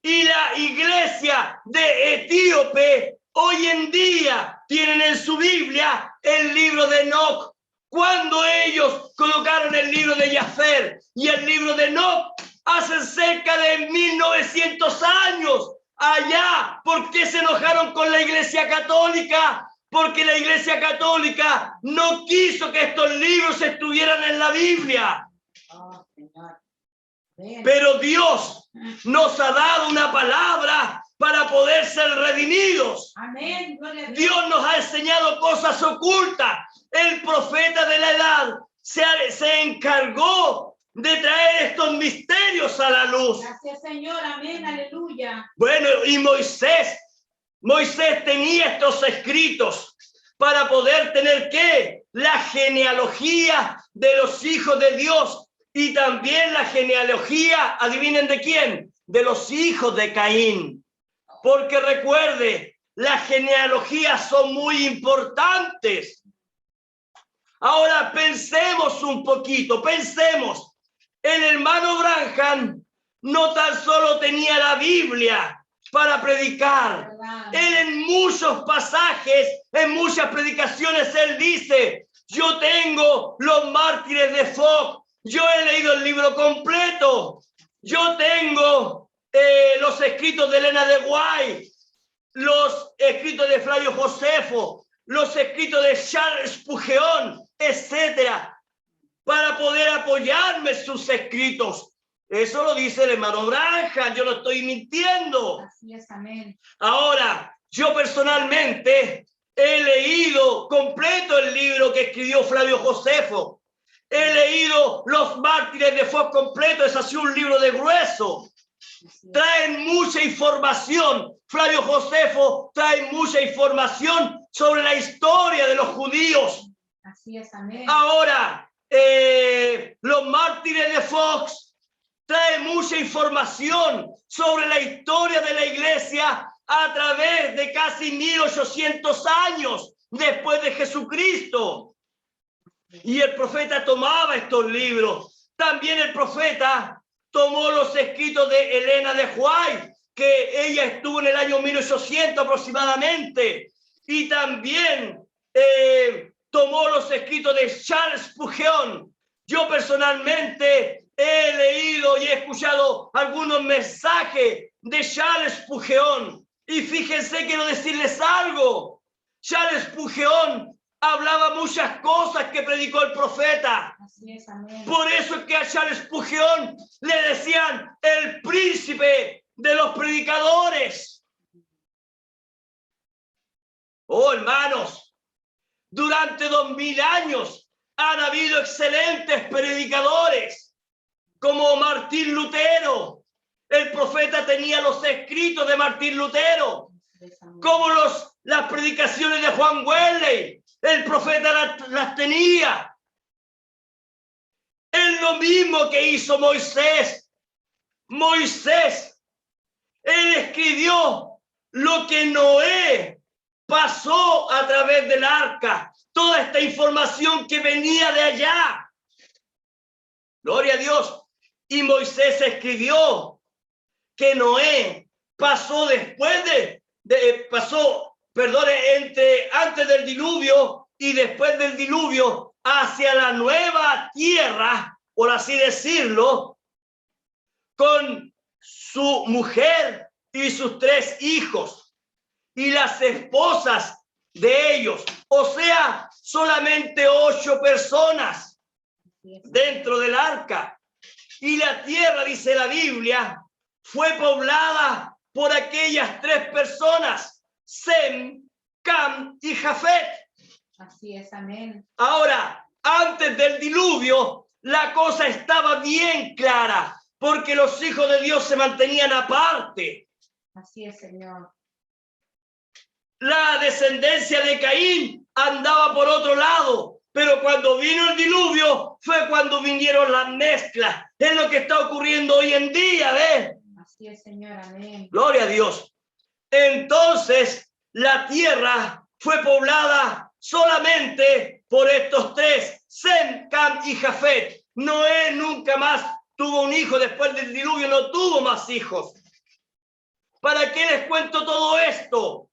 y la iglesia de Etíope hoy en día tienen en su Biblia el libro de Enoc. Cuando ellos colocaron el libro de Yacer y el libro de Enoc, hace cerca de 1900 años allá. ¿Por qué se enojaron con la Iglesia Católica? Porque la Iglesia Católica no quiso que estos libros estuvieran en la Biblia. Oh, Señor. Amén. Pero Dios nos ha dado una palabra para poder ser redimidos. Amén. Gloria a Dios. Dios nos ha enseñado cosas ocultas. El profeta de la edad se encargó de traer estos misterios a la luz. Gracias, Señor. Amén. Aleluya. Bueno, y Moisés tenía estos escritos para poder tener ¿qué? La genealogía de los hijos de Dios, y también la genealogía, adivinen de quién, de los hijos de Caín. Porque recuerde, las genealogías son muy importantes. Ahora pensemos un poquito, pensemos. El hermano Branham no tan solo tenía la Biblia para predicar. Él en muchos pasajes, en muchas predicaciones, él dice, yo tengo los mártires de Fox, yo he leído el libro completo, yo tengo los escritos de Elena de White, los escritos de Flavio Josefo, los escritos de Charles Spurgeon, etcétera, para poder apoyarme en sus escritos. Eso lo dice el hermano Branham, yo no estoy mintiendo. Así es, amén. Ahora, yo personalmente he leído completo el libro que escribió Flavio Josefo. He leído Los Mártires de Fox completo, es así un libro de grueso. Traen mucha información. Flavio Josefo trae mucha información sobre la historia de los judíos. Así es, amén. Ahora, Los Mártires de Fox trae mucha información sobre la historia de la iglesia a través de casi 1800 años después de Jesucristo. Y el profeta tomaba estos libros. También el profeta tomó los escritos de Elena de White, que ella estuvo en el año 1800 aproximadamente. Y también tomó los escritos de Charles Spurgeon. Yo personalmente he leído y he escuchado algunos mensajes de Charles Spurgeon. Y fíjense, quiero decirles algo. Charles Spurgeon hablaba muchas cosas que predicó el profeta. Así es, amén. Por eso es que a Charles Spurgeon le decían el príncipe de los predicadores. Oh, hermanos, durante 2000 años han habido excelentes predicadores como Martín Lutero. El profeta tenía los escritos de Martín Lutero, como las predicaciones de Juan Wesley. El profeta las tenía. Es lo mismo que hizo Moisés. Moisés, él escribió lo que Noé pasó a través del arca. Toda esta información que venía de allá. Gloria a Dios. Y Moisés escribió que Noé pasó después antes del diluvio y después del diluvio hacia la nueva tierra, por así decirlo, con su mujer y sus 3 hijos y las esposas de ellos. O sea, solamente 8 personas dentro del arca. Y la tierra, dice la Biblia, fue poblada por aquellas 3 personas, Sem, Cam y Jafet. Así es, amén. Ahora, antes del diluvio, la cosa estaba bien clara, porque los hijos de Dios se mantenían aparte. Así es, Señor. La descendencia de Caín andaba por otro lado, pero cuando vino el diluvio fue cuando vinieron las mezclas. Es lo que está ocurriendo hoy en día, ¿ves? Así es, Señor, amén. Gloria a Dios. Entonces, la tierra fue poblada solamente por estos 3, Sem, Cam y Jafet. Noé nunca más tuvo un hijo después del diluvio, no tuvo más hijos. ¿Para qué les cuento todo esto?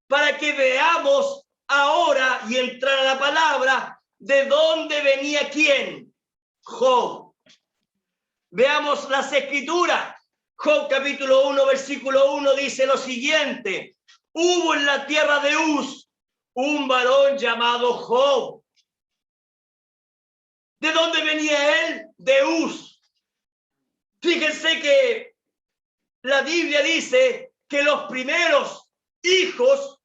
Para que veamos ahora y entrar a la palabra de dónde venía quién. Job. Veamos las escrituras. Job capítulo 1, versículo 1 dice lo siguiente. Hubo en la tierra de Uz un varón llamado Job. ¿De dónde venía él? De Uz. Fíjense que la Biblia dice que los primeros hijos,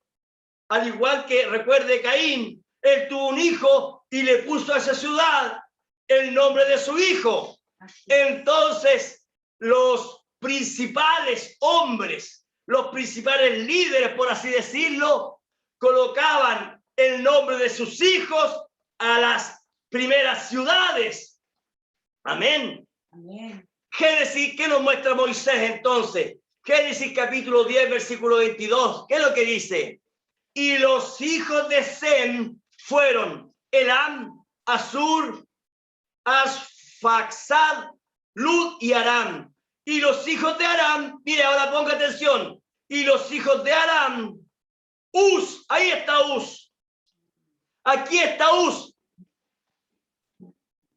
al igual que recuerde Caín, él tuvo un hijo y le puso a esa ciudad el nombre de su hijo. Entonces, los principales hombres, los principales líderes, por así decirlo, colocaban el nombre de sus hijos a las primeras ciudades. Amén. Amén. Génesis, ¿qué nos muestra Moisés entonces? Génesis capítulo 10, versículo 22. ¿Qué es lo que dice? Y los hijos de Sem fueron Elam, Asur, Asfaxad, Lud y Aram. Y los hijos de Aram, mire, ahora ponga atención. Y los hijos de Aram, Uz, ahí está Uz. Aquí está Uz.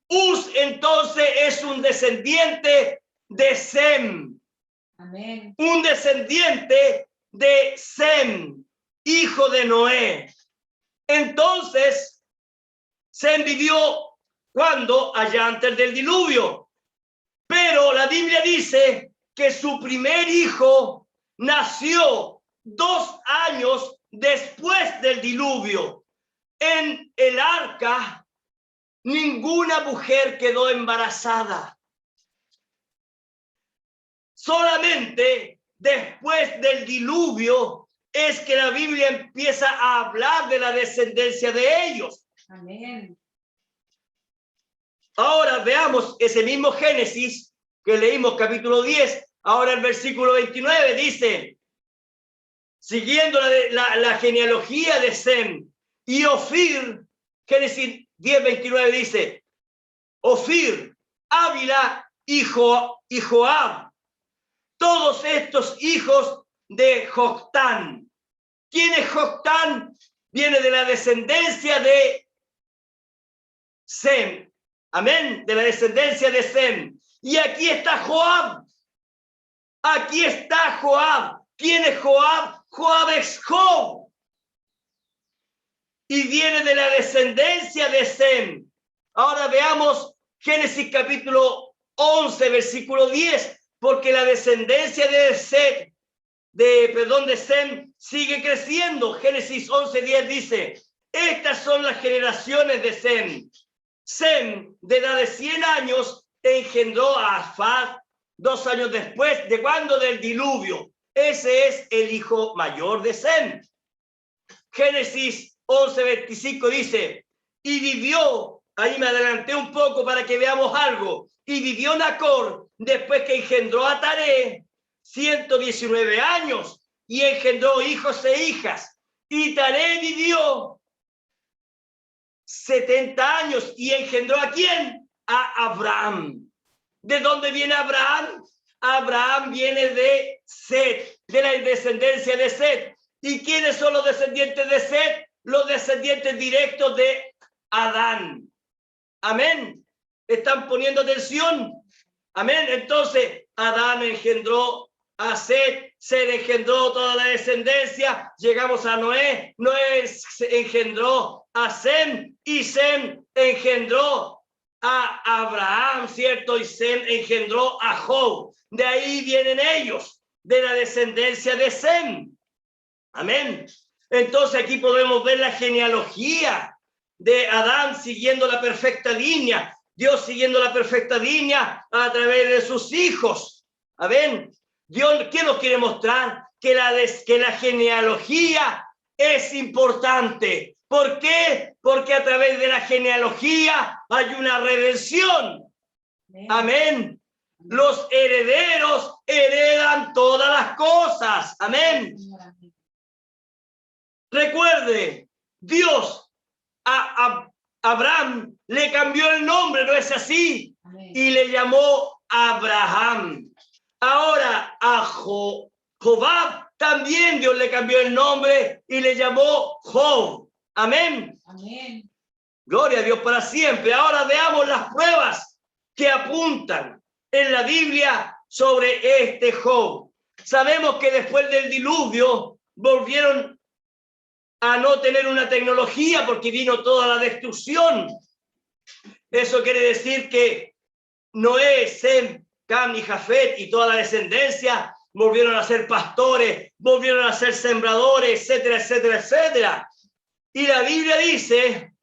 Uz entonces es un descendiente de Sem. Amén. Un descendiente de Sem, hijo de Noé. Entonces, Sem vivió cuando allá antes del diluvio. Pero la Biblia dice que su primer hijo nació 2 años después del diluvio. En el arca, ninguna mujer quedó embarazada. Solamente después del diluvio es que la Biblia empieza a hablar de la descendencia de ellos. Amén. Ahora veamos ese mismo Génesis que leímos capítulo 10. Ahora el versículo 29 dice, siguiendo la genealogía de Sem y Ofir, Génesis 10, 29 dice, Ofir, Ávila y Joab. Todos estos hijos de Joctán. ¿Quién es Joctán? Viene de la descendencia de Sem. Amén. De la descendencia de Sem. Y aquí está Joab. Aquí está Joab. ¿Quién es Joab? Joab es Job. y viene de la descendencia de Sem. Ahora veamos Génesis capítulo 11, versículo 10, porque la descendencia de Sem sigue creciendo. Génesis 11:10 dice: estas son las generaciones de Sem. Sem, de edad de 100 años, engendró a Arfad 2 años después. ¿De cuándo? Del diluvio. Ese es el hijo mayor de Sem. Génesis 11:25 dice: y vivió, ahí me adelanté un poco para que veamos algo, y vivió Nacor después que engendró a Taré 119 años y engendró hijos e hijas. Y Taré vivió 70 años y engendró ¿a quién? A Abraham. ¿De dónde viene Abraham? Abraham viene de Set, de la descendencia de Set. ¿Y quiénes son los descendientes de Set? Los descendientes directos de Adán. Amén. ¿Están poniendo atención? Amén. Entonces, Adán engendró a Set, Set engendró toda la descendencia, llegamos a Noé, Noé engendró a Sem, y Sem engendró a Abraham, ¿cierto? Y Sem engendró a Job. De ahí vienen ellos, de la descendencia de Sem. Amén. Entonces aquí podemos ver la genealogía de Adán siguiendo la perfecta línea, Dios siguiendo la perfecta línea a través de sus hijos. Amén. Dios, ¿qué nos quiere mostrar? Que la genealogía es importante. ¿Por qué? Porque a través de la genealogía hay una redención. Amén. Los herederos heredan todas las cosas. Amén. Recuerde, Dios a Abraham le cambió el nombre, ¿no es así? Y le llamó Abraham. Ahora a Jobab también Dios le cambió el nombre y le llamó Job. Amén. Amén. Gloria a Dios para siempre. Ahora veamos las pruebas que apuntan en la Biblia sobre este Job. Sabemos que después del diluvio volvieron a no tener una tecnología porque vino toda la destrucción. Eso quiere decir que Noé, Sem, Cam y Jafet y toda la descendencia volvieron a ser pastores, volvieron a ser sembradores, etcétera, etcétera, etcétera. Y la Biblia dice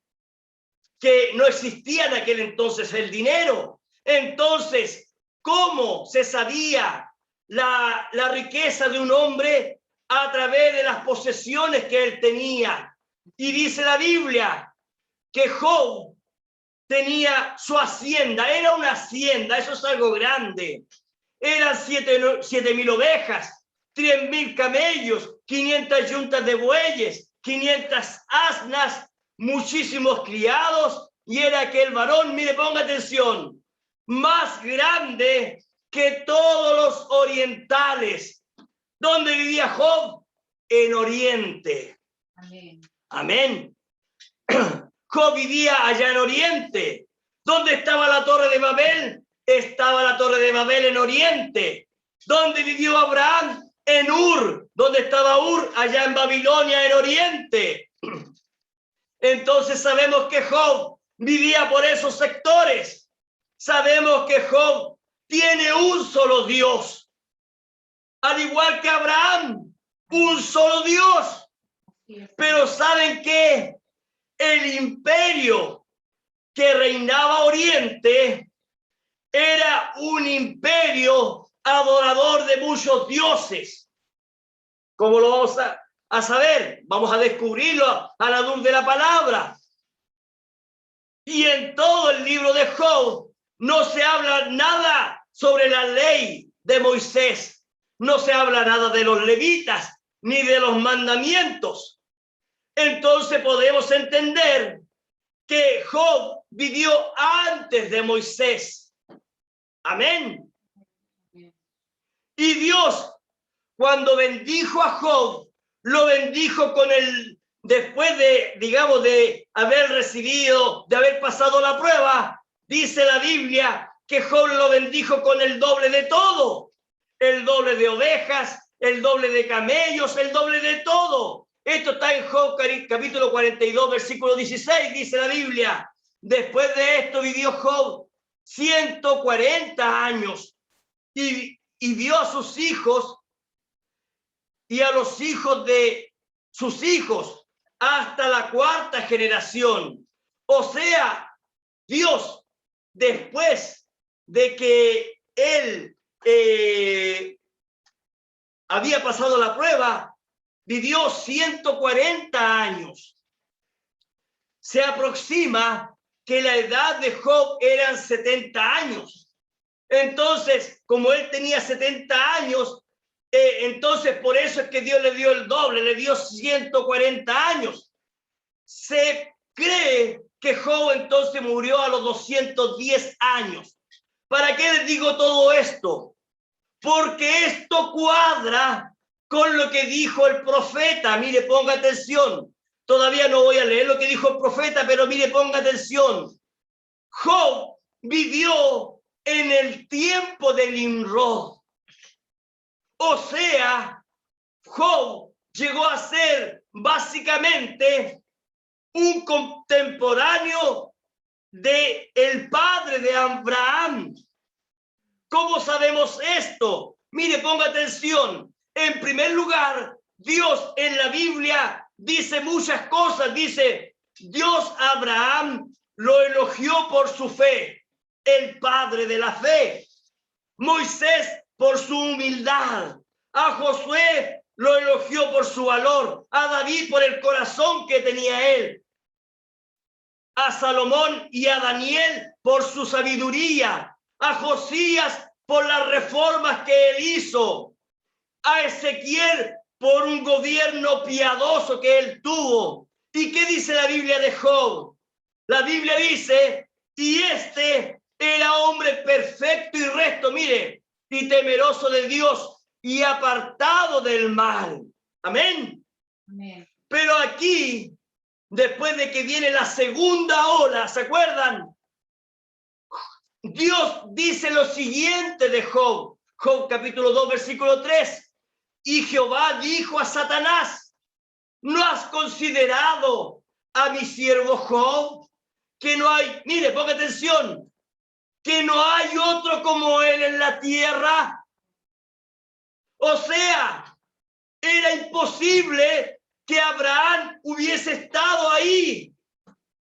que no existía en aquel entonces el dinero. Entonces, ¿cómo se sabía la riqueza de un hombre? A través de las posesiones que él tenía. Y dice la Biblia que Job tenía su hacienda, era una hacienda, eso es algo grande. Eran 7,000 ovejas, 3,000 camellos, 500 yuntas de bueyes, 500 asnas, muchísimos criados, y era aquel varón, mire, ponga atención, más grande que todos los orientales. ¿Dónde vivía Job? En Oriente. Amén. Amén. Job vivía allá en Oriente. ¿Dónde estaba la Torre de Babel? Estaba la Torre de Babel en Oriente. ¿Dónde vivió Abraham? En Ur. ¿Dónde estaba Ur? Allá en Babilonia, en Oriente. Entonces sabemos que Job vivía por esos sectores. Sabemos que Job tiene un solo Dios. Al igual que Abraham, un solo Dios. Pero ¿saben qué? El imperio que reinaba Oriente era un imperio adorador de muchos dioses. ¿Cómo lo vamos a saber? Vamos a descubrirlo a la luz de la palabra. Y en todo el libro de Job no se habla nada sobre la ley de Moisés. No se habla nada de los levitas ni de los mandamientos. Entonces podemos entender que Job vivió antes de Moisés. Amén. Y Dios, cuando bendijo a Job, lo bendijo con después de, digamos, de haber recibido, de haber pasado la prueba, dice la Biblia que Job lo bendijo con el doble de todo. El doble de ovejas, el doble de camellos, el doble de todo. Esto está en Job capítulo 42, versículo 16, dice la Biblia. Después de esto vivió Job 140 años y vio a sus hijos y a los hijos de sus hijos hasta la cuarta generación. O sea, Dios, después de que él había pasado la prueba, vivió 140 años. Se aproxima que la edad de Job eran 70 años. Entonces, como él tenía 70 años, entonces por eso es que Dios le dio el doble, le dio 140 años. Se cree que Job entonces murió a los 210 años. ¿Para qué les digo todo esto? Porque esto cuadra con lo que dijo el profeta. Mire, ponga atención. Todavía no voy a leer lo que dijo el profeta, pero mire, ponga atención. Job vivió en el tiempo de Nimrod. O sea, Job llegó a ser básicamente un contemporáneo de el padre de Abraham. ¿Cómo sabemos esto? Mire, ponga atención. En primer lugar, Dios en la Biblia dice muchas cosas. Dice, Dios a Abraham lo elogió por su fe, el padre de la fe. Moisés por su humildad. A Josué lo elogió por su valor. A David por el corazón que tenía él. A Salomón y a Daniel por su sabiduría. A Josías por las reformas que él hizo. A Ezequiel por un gobierno piadoso que él tuvo. ¿Y qué dice la Biblia de Job? La Biblia dice, y este era hombre perfecto y recto, mire, y temeroso de Dios y apartado del mal. Amén. Amén. Pero aquí, después de que viene la segunda ola, ¿se acuerdan? Dios dice lo siguiente de Job. Job capítulo 2, versículo 3. Y Jehová dijo a Satanás, ¿no has considerado a mi siervo Job? Que no hay, mire, ponga atención, que no hay otro como él en la tierra. O sea, era imposible que Abraham hubiese estado ahí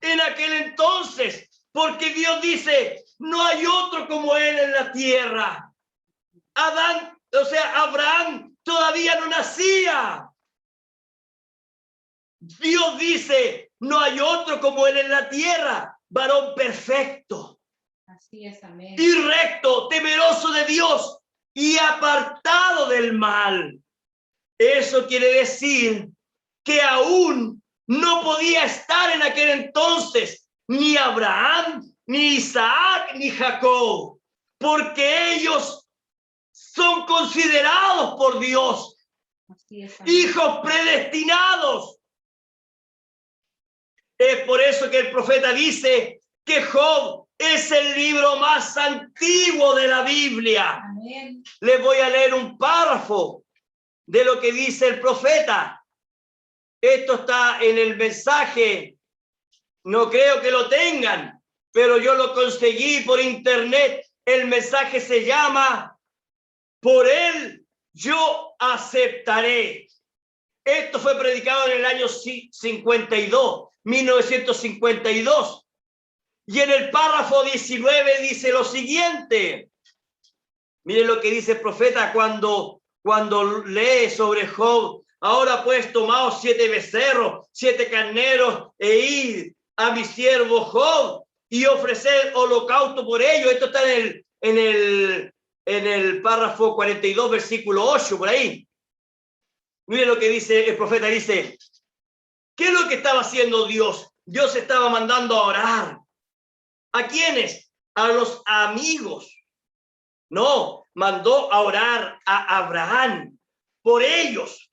en aquel entonces, porque Dios dice, no hay otro como él en la tierra. Abraham todavía no nacía. Dios dice, no hay otro como él en la tierra, varón perfecto. Así es, amén. Y recto, temeroso de Dios y apartado del mal. Eso quiere decir que aún no podía estar en aquel entonces ni Abraham, ni Isaac, ni Jacob, porque ellos son considerados por Dios Así es, amén. hijos predestinados. Es por eso que el profeta dice que Job es el libro más antiguo de la Biblia. Amén. Les voy a leer un párrafo de lo que dice el profeta. Esto está en el mensaje. No creo que lo tengan, pero yo lo conseguí por internet. El mensaje se llama Por él yo aceptaré. Esto fue predicado en el año 1952. Y en el párrafo 19 dice lo siguiente. Miren lo que dice el profeta cuando lee sobre Job. Ahora pues tomaos 7 becerros, 7 carneros e id a mi siervo Job y ofrecer holocausto por ello. Esto está en el párrafo 42, versículo 8, por ahí. Miren lo que dice el profeta, dice, ¿qué es lo que estaba haciendo Dios? Dios estaba mandando a orar. ¿A quiénes? A los amigos. No, mandó a orar a Abraham por ellos.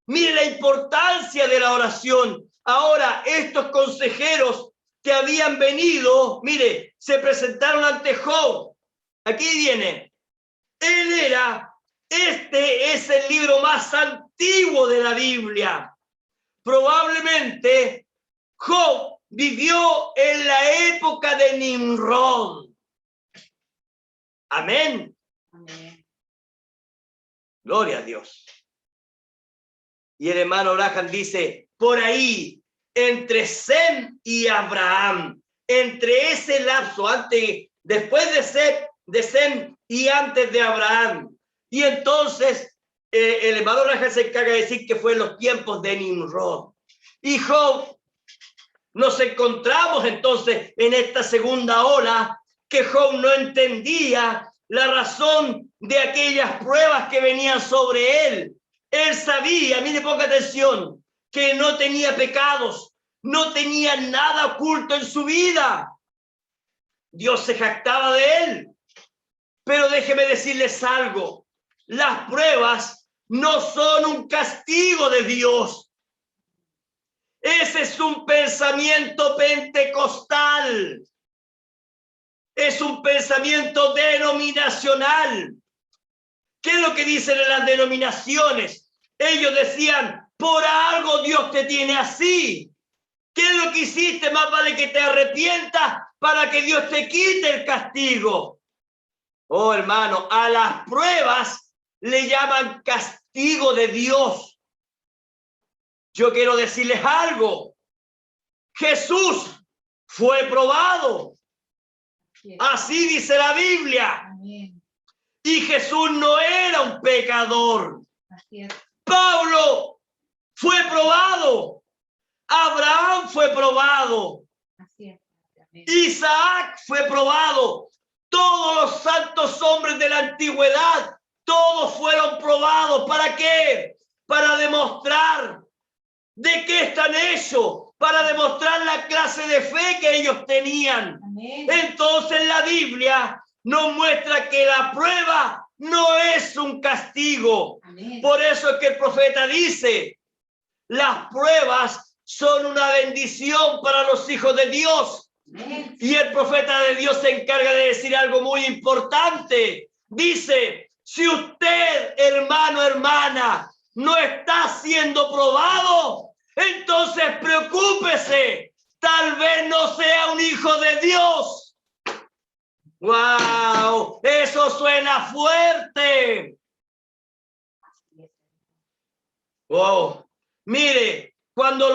Mire la importancia de la oración. Ahora, estos consejeros que habían venido, mire, se presentaron ante Job. Aquí viene. Este es el libro más antiguo de la Biblia. Probablemente Job vivió en la época de Nimrod. Amén. Amén. Gloria a Dios. Y el hermano Graham dice, por ahí, entre Sem y Abraham, entre ese lapso, después de Sem y antes de Abraham. Y entonces el hermano Graham se encarga de decir que fue en los tiempos de Nimrod. Y Job, nos encontramos entonces en esta segunda ola que Job no entendía la razón de aquellas pruebas que venían sobre él. Él sabía, mire, ponga atención, que no tenía pecados, no tenía nada oculto en su vida. Dios se jactaba de él. Pero déjeme decirles algo, las pruebas no son un castigo de Dios. Ese es un pensamiento pentecostal. Es un pensamiento denominacional. ¿Qué es lo que dicen en las denominaciones? Ellos decían, por algo Dios te tiene así. ¿Qué es lo que hiciste? Más vale que te arrepientas para que Dios te quite el castigo. Oh, hermano, a las pruebas le llaman castigo de Dios. Yo quiero decirles algo. Jesús fue probado. Así dice la Biblia. Amén. Y Jesús no era un pecador. Así es. Pablo fue probado. Abraham fue probado. Así es. Amén. Isaac fue probado. Todos los santos hombres de la antigüedad, todos fueron probados. ¿Para qué? Para demostrar de qué están hechos, para demostrar la clase de fe que ellos tenían. Amén. Entonces la Biblia nos muestra que la prueba no es un castigo. Amén. Por eso es que el profeta dice, las pruebas son una bendición para los hijos de Dios. Amén. Y el profeta de Dios se encarga de decir algo muy importante. Dice, si usted, hermano, hermana, no está siendo probado, entonces preocúpese. Tal vez no sea un hijo de Dios. ¡Wow! Eso suena fuerte. ¡Wow! Mire, cuando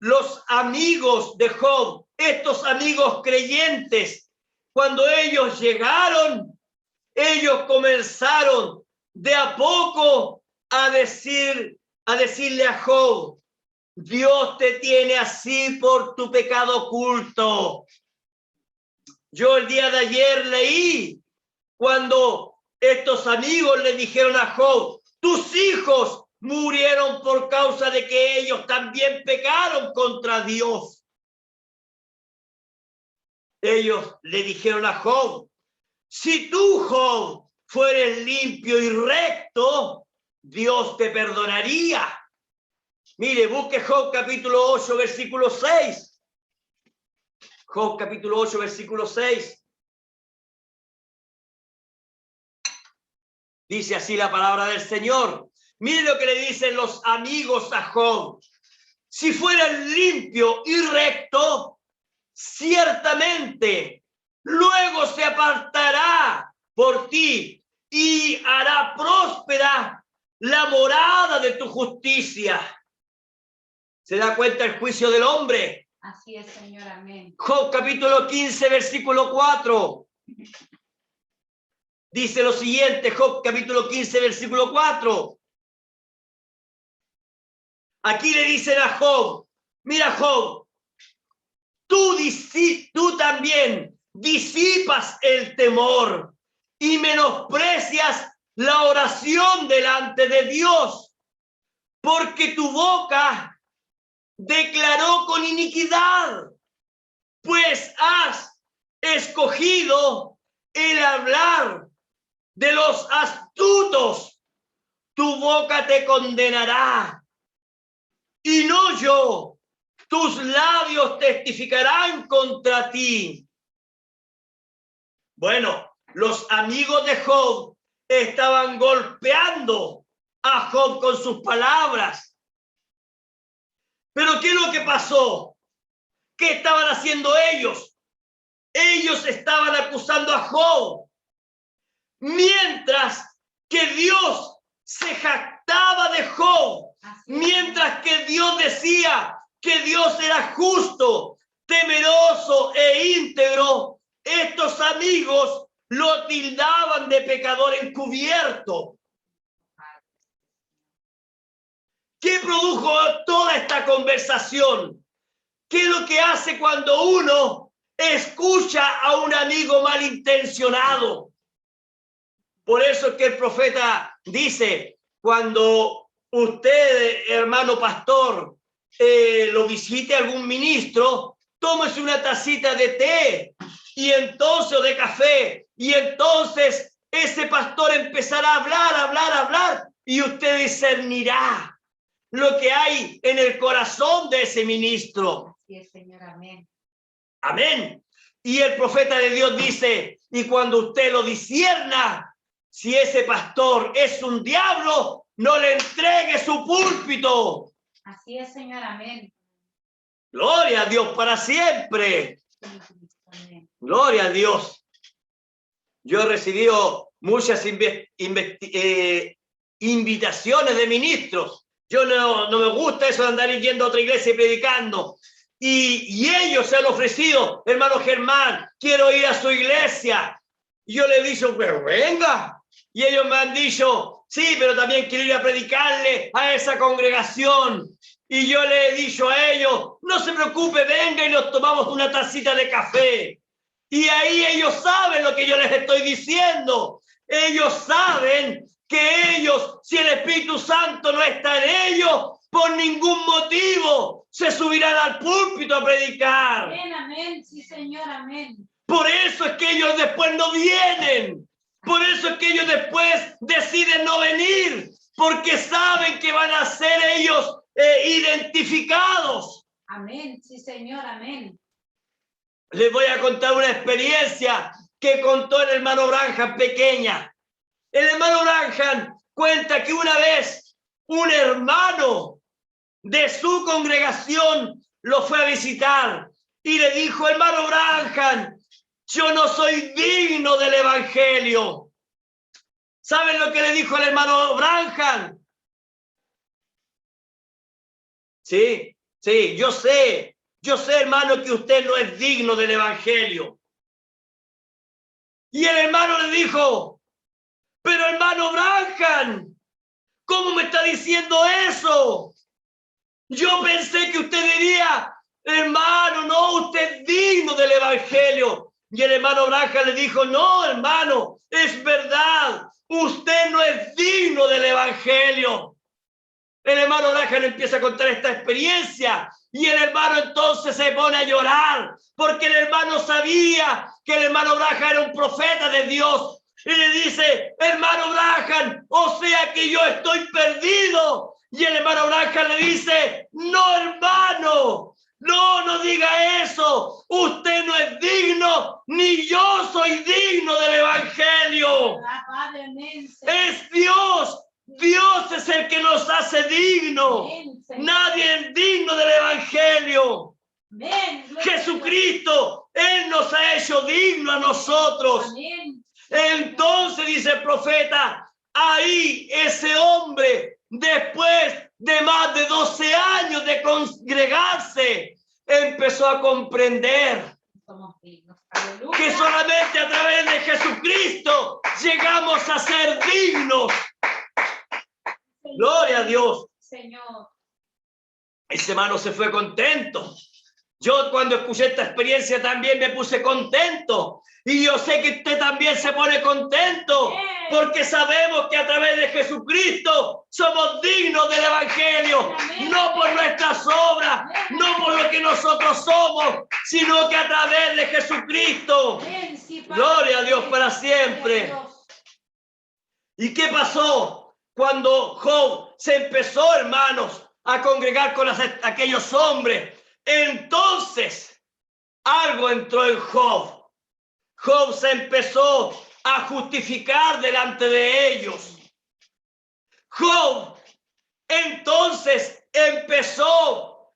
los amigos de Job, estos amigos creyentes, cuando ellos llegaron, ellos comenzaron de a poco a decirle a Job, Dios te tiene así por tu pecado oculto. Yo el día de ayer leí cuando estos amigos le dijeron a Job, tus hijos murieron por causa de que ellos también pecaron contra Dios. Ellos le dijeron a Job, si tú, Job, fueres limpio y recto, Dios te perdonaría. Mire, busque Job capítulo 8, versículo 6. Job capítulo 8, versículo 6. Dice así la palabra del Señor. Mire lo que le dicen los amigos a Job. Si fueras limpio y recto, ciertamente luego se apartará por ti y hará próspera la morada de tu justicia. ¿Se da cuenta el juicio del hombre? Así es, Señor. Amén. Job capítulo 15, versículo 4. Dice lo siguiente, Job capítulo 15, versículo 4. Aquí le dicen a Job, mira Job, tú también disipas el temor y menosprecias la oración delante de Dios, porque tu boca declaró con iniquidad, pues has escogido el hablar de los astutos, tu boca te condenará, y no yo, tus labios testificarán contra ti. Bueno, los amigos de Job estaban golpeando a Job con sus palabras. Pero ¿qué es lo que pasó? ¿Qué estaban haciendo ellos? Ellos estaban acusando a Job, mientras que Dios se jactaba de Job, mientras que Dios decía que Dios era justo, temeroso e íntegro. Estos amigos lo tildaban de pecador encubierto. ¿Qué produjo toda esta conversación? ¿Qué es lo que hace cuando uno escucha a un amigo malintencionado? Por eso es que el profeta dice, cuando usted, hermano pastor, lo visite algún ministro, tómese una tacita de té y entonces, o de café, y entonces ese pastor empezará a hablar, y usted discernirá lo que hay en el corazón de ese ministro. Así es, Señor, amén. Amén. Y el profeta de Dios dice, y cuando usted lo discierna, si ese pastor es un diablo, no le entregue su púlpito. Así es, Señor, amén. Gloria a Dios para siempre. Amén. Gloria a Dios. Yo he recibido muchas invitaciones de ministros. Yo no me gusta eso de andar yendo a otra iglesia y predicando. Y ellos se han ofrecido, hermano Germán, quiero ir a su iglesia. Y yo le he dicho, pero venga. Y ellos me han dicho, sí, pero también quiero ir a predicarle a esa congregación. Y yo le he dicho a ellos, no se preocupe, venga y nos tomamos una tacita de café. Y ahí ellos saben lo que yo les estoy diciendo. Ellos saben que ellos, si el Espíritu Santo no está en ellos, por ningún motivo se subirán al púlpito a predicar. Amén, amén, sí, Señor, amén. Por eso es que ellos después no vienen. Por eso es que ellos después deciden no venir, porque saben que van a ser ellos identificados. Amén, sí, Señor, amén. Les voy a contar una experiencia que contó el hermano Branham pequeña. El hermano Branham cuenta que una vez un hermano de su congregación lo fue a visitar y le dijo, hermano Branham, yo no soy digno del evangelio. ¿Saben lo que le dijo el hermano Branham? Sí, yo sé, hermano, que usted no es digno del evangelio. Y el hermano le dijo, pero hermano Branham, ¿cómo me está diciendo eso? Yo pensé que usted diría, hermano, no, usted es digno del evangelio. Y el hermano Branham le dijo, no, hermano, es verdad, usted no es digno del evangelio. El hermano Branham empieza a contar esta experiencia y el hermano entonces se pone a llorar porque el hermano sabía que el hermano Branham era un profeta de Dios y le dice, hermano Branham, o sea que yo estoy perdido. Y el hermano Branham le dice, no, hermano, no diga eso, usted no es digno, ni yo soy digno del evangelio. Es Dios. Dios es el que nos hace digno. Nadie es digno del evangelio. Jesucristo, Él nos ha hecho digno a nosotros. Entonces, dice el profeta, ahí ese hombre, después de más de 12 años de congregarse, empezó a comprender que solamente a través de Jesucristo llegamos a ser dignos. Gloria a Dios. Señor. Ese hermano se fue contento. Yo cuando escuché esta experiencia también me puse contento. Y yo sé que usted también se pone contento. Porque sabemos que a través de Jesucristo somos dignos del evangelio. No por nuestras obras, no por lo que nosotros somos, sino que a través de Jesucristo. Gloria a Dios para siempre. ¿Y qué pasó? Cuando Job se empezó, hermanos, a congregar con aquellos hombres, entonces algo entró en Job. Job se empezó a justificar delante de ellos. Job entonces empezó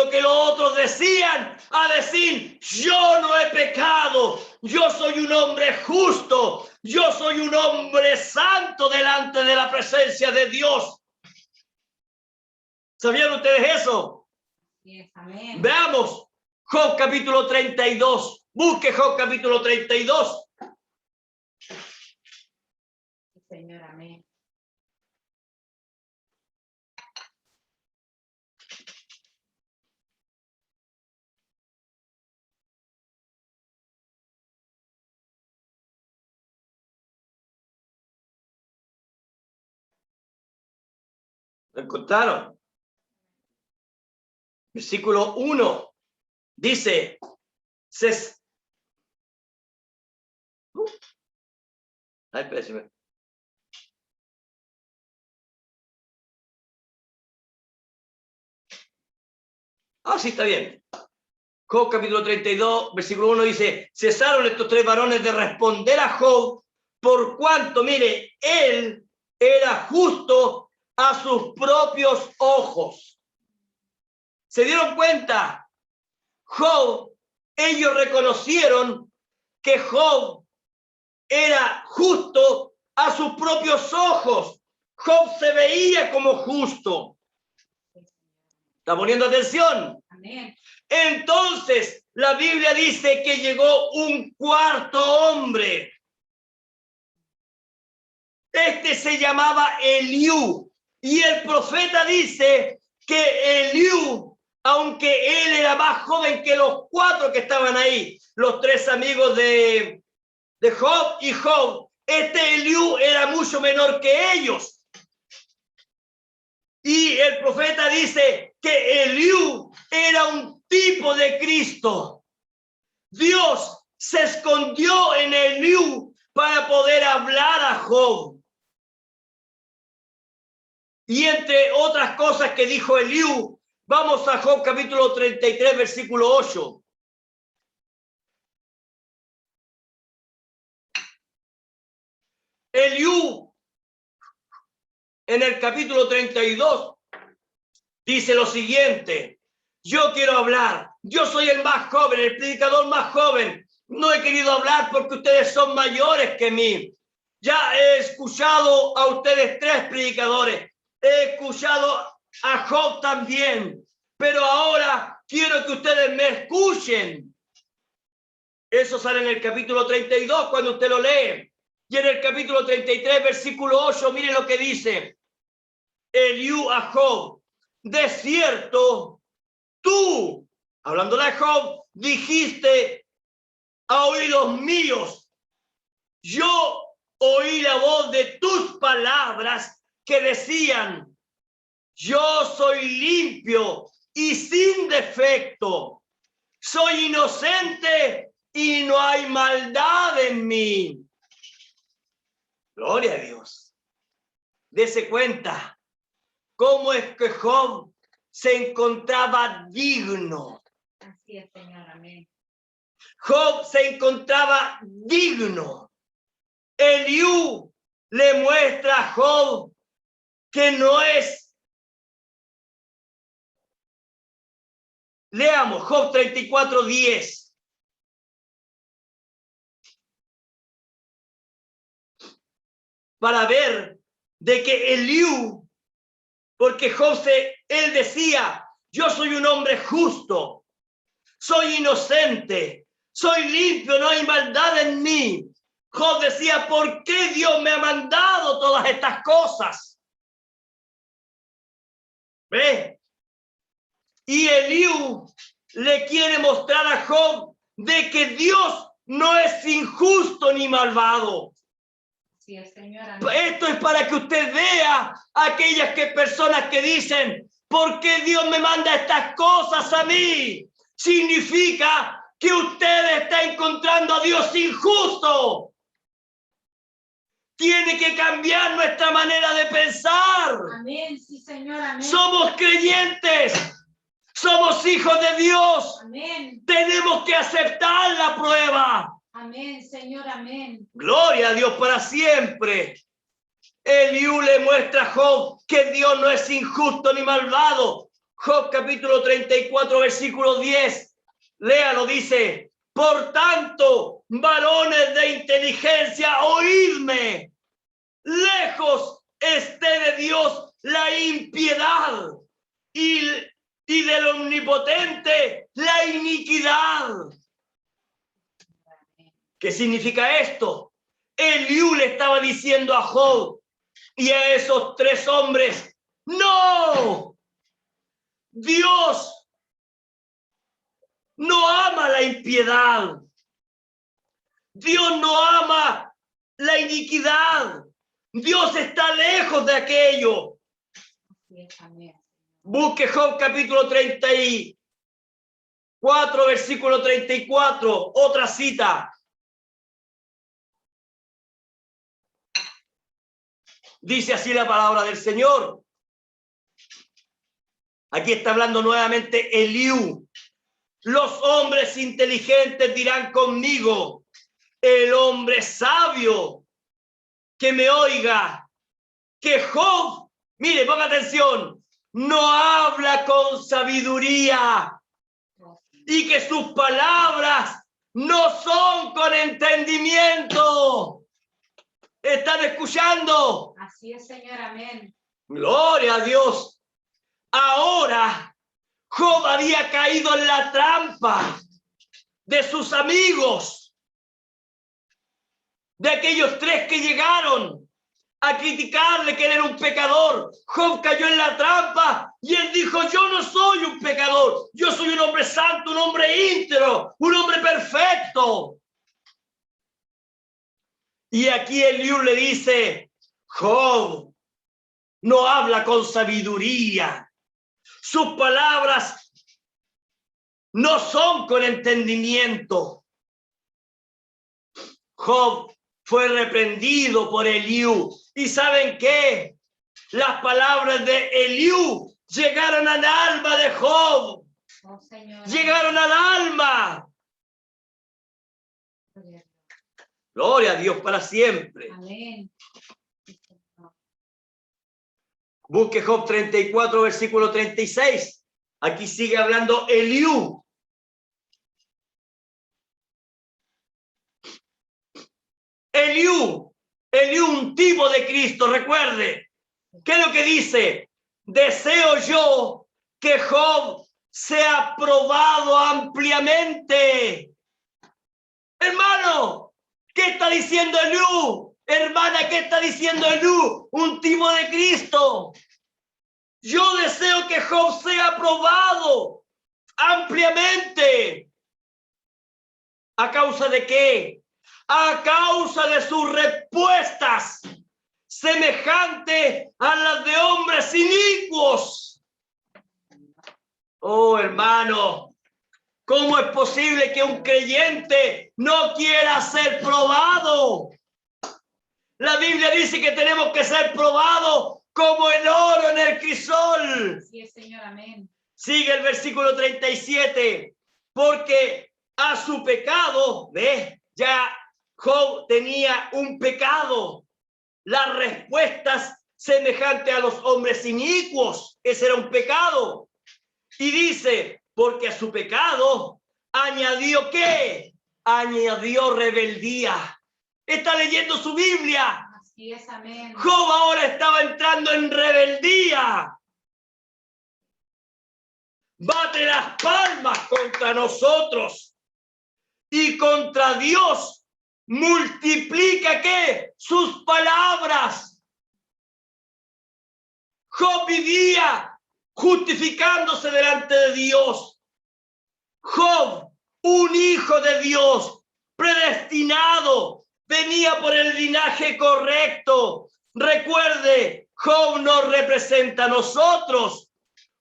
lo que los otros decían, a decir, yo no he pecado, yo soy un hombre justo, yo soy un hombre santo delante de la presencia de Dios. ¿Sabían ustedes eso? Yes, amén. Veamos Job capítulo 32. Busque Job capítulo 32. Sí, Señor, amén. ¿Lo encontraron? Versículo 1 dice, ay, espérenme. Ah, sí, está bien. Job capítulo 32, versículo 1 dice, cesaron estos tres varones de responder a Job, por cuanto, mire, él era justo a sus propios ojos. ¿Se dieron cuenta? Job, ellos reconocieron que Job era justo a sus propios ojos. Job se veía como justo. ¿Está poniendo atención? Amén. Entonces, la Biblia dice que llegó un cuarto hombre. Este se llamaba Eliú. Y el profeta dice que Eliú, aunque él era más joven que los cuatro que estaban ahí, los tres amigos de Job y Job, este Eliú era mucho menor que ellos. Y el profeta dice que Eliú era un tipo de Cristo. Dios se escondió en Eliú para poder hablar a Job. Y entre otras cosas que dijo Eliú, vamos a Job capítulo 33, versículo 8. Eliú, en el capítulo 32, dice lo siguiente: yo quiero hablar, yo soy el más joven, el predicador más joven, no he querido hablar porque ustedes son mayores que mí. Ya he escuchado a ustedes tres predicadores, he escuchado a Job también, pero ahora quiero que ustedes me escuchen. Eso sale en el capítulo 32 cuando usted lo lee. Y en el capítulo 33, versículo 8, mire lo que dice Eliú a Job: de cierto, tú, hablando de Job, dijiste a oídos míos, yo oí la voz de tus palabras que decían, yo soy limpio y sin defecto, soy inocente y no hay maldad en mí. Gloria a Dios. Dese cuenta cómo es que Job se encontraba digno. Así es, Señor, amén. Job se encontraba digno. Eliú le muestra a Job que no es. Leamos Job 34:10. Para ver de que Eliú, porque él decía, yo soy un hombre justo, soy inocente, soy limpio, no hay maldad en mí. Job decía, ¿por qué Dios me ha mandado todas estas cosas? ¿Ve? Y Eliú le quiere mostrar a Job de que Dios no es injusto ni malvado. Sí, Señor, amén. Esto es para que usted vea a aquellas personas que dicen, ¿por qué Dios me manda estas cosas a mí? Significa que usted está encontrando a Dios injusto. Tiene que cambiar nuestra manera de pensar. Amén, sí, Señor, amén. Somos creyentes, somos hijos de Dios. Amén. Tenemos que aceptar la prueba. Amén, Señor, amén. Gloria a Dios para siempre. Eliú le muestra a Job que Dios no es injusto ni malvado. Job capítulo 34, versículo 10. Léalo, dice: por tanto, varones de inteligencia, oídme. Lejos esté de Dios la impiedad y del omnipotente la iniquidad. ¿Qué significa esto? Eliú le estaba diciendo a Job y a esos tres hombres: no, Dios no ama la impiedad. Dios no ama la iniquidad. Dios está lejos de aquello. Busque Job capítulo 34, versículo 34, otra cita. Dice así la palabra del Señor. Aquí está hablando nuevamente Eliú. Los hombres inteligentes dirán conmigo, el hombre sabio que me oiga, que Job, mire, ponga atención, no habla con sabiduría y que sus palabras no son con entendimiento. ¿Están escuchando? Así es, Señor, amén. Gloria a Dios. Ahora Job había caído en la trampa de sus amigos, de aquellos tres que llegaron a criticarle que él era un pecador. Job cayó en la trampa y él dijo: yo no soy un pecador, yo soy un hombre santo, un hombre íntegro, un hombre perfecto. Y aquí Eliú le dice: Job no habla con sabiduría, sus palabras no son con entendimiento. Job fue reprendido por Eliú. ¿Y saben qué? Las palabras de Eliú llegaron al alma de Job. Oh, Señor, llegaron al alma. Gloria a Dios para siempre. amén. Busque Job 34, versículo 36. Aquí sigue hablando Eliú. Eliú, un tipo de Cristo, recuerde. ¿Qué es lo que dice? Deseo yo que Job sea probado ampliamente. Hermano, ¿qué está diciendo Eliú? Hermana, ¿qué está diciendo Eliú? Un tipo de Cristo. Yo deseo que Job sea probado ampliamente. ¿A causa de qué? A causa de sus respuestas semejantes a las de hombres inicuos. Oh, hermano, ¿cómo es posible que un creyente no quiera ser probado? La Biblia dice que tenemos que ser probados como el oro en el crisol. Así es, Señor, amén. Sigue el versículo 37. Porque a su pecado, ¿ves? Ya Job tenía un pecado. Las respuestas semejantes a los hombres inicuos. Ese era un pecado. Y dice: porque a su pecado añadió ¿qué? Añadió rebeldía. Está leyendo su Biblia. Así es, amén. Job ahora estaba entrando en rebeldía. Bate las palmas contra nosotros y contra Dios multiplica ¿qué? Sus palabras. Job vivía justificándose delante de Dios. Job, un hijo de Dios, predestinado, venía por el linaje correcto. Recuerde, Job nos representa a nosotros.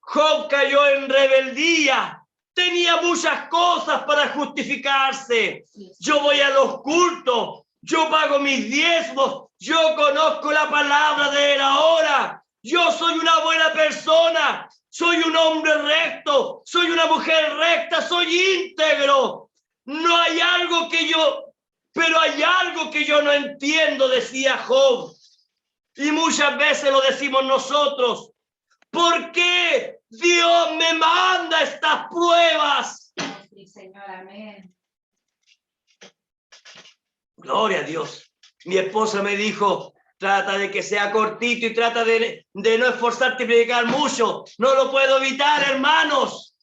Job cayó en rebeldía. Tenía muchas cosas para justificarse. Yo voy a los cultos, yo pago mis diezmos, yo conozco la palabra de él ahora. Yo soy una buena persona, soy un hombre recto, soy una mujer recta, soy íntegro. No hay algo que pero hay algo que yo no entiendo, decía Job. Y muchas veces lo decimos nosotros. ¿Por qué Dios me manda estas pruebas. Sí, Señor, amén. Gloria a Dios. Mi esposa me dijo, trata de que sea cortito y trata de no esforzarte y predicar mucho. No lo puedo evitar, hermanos.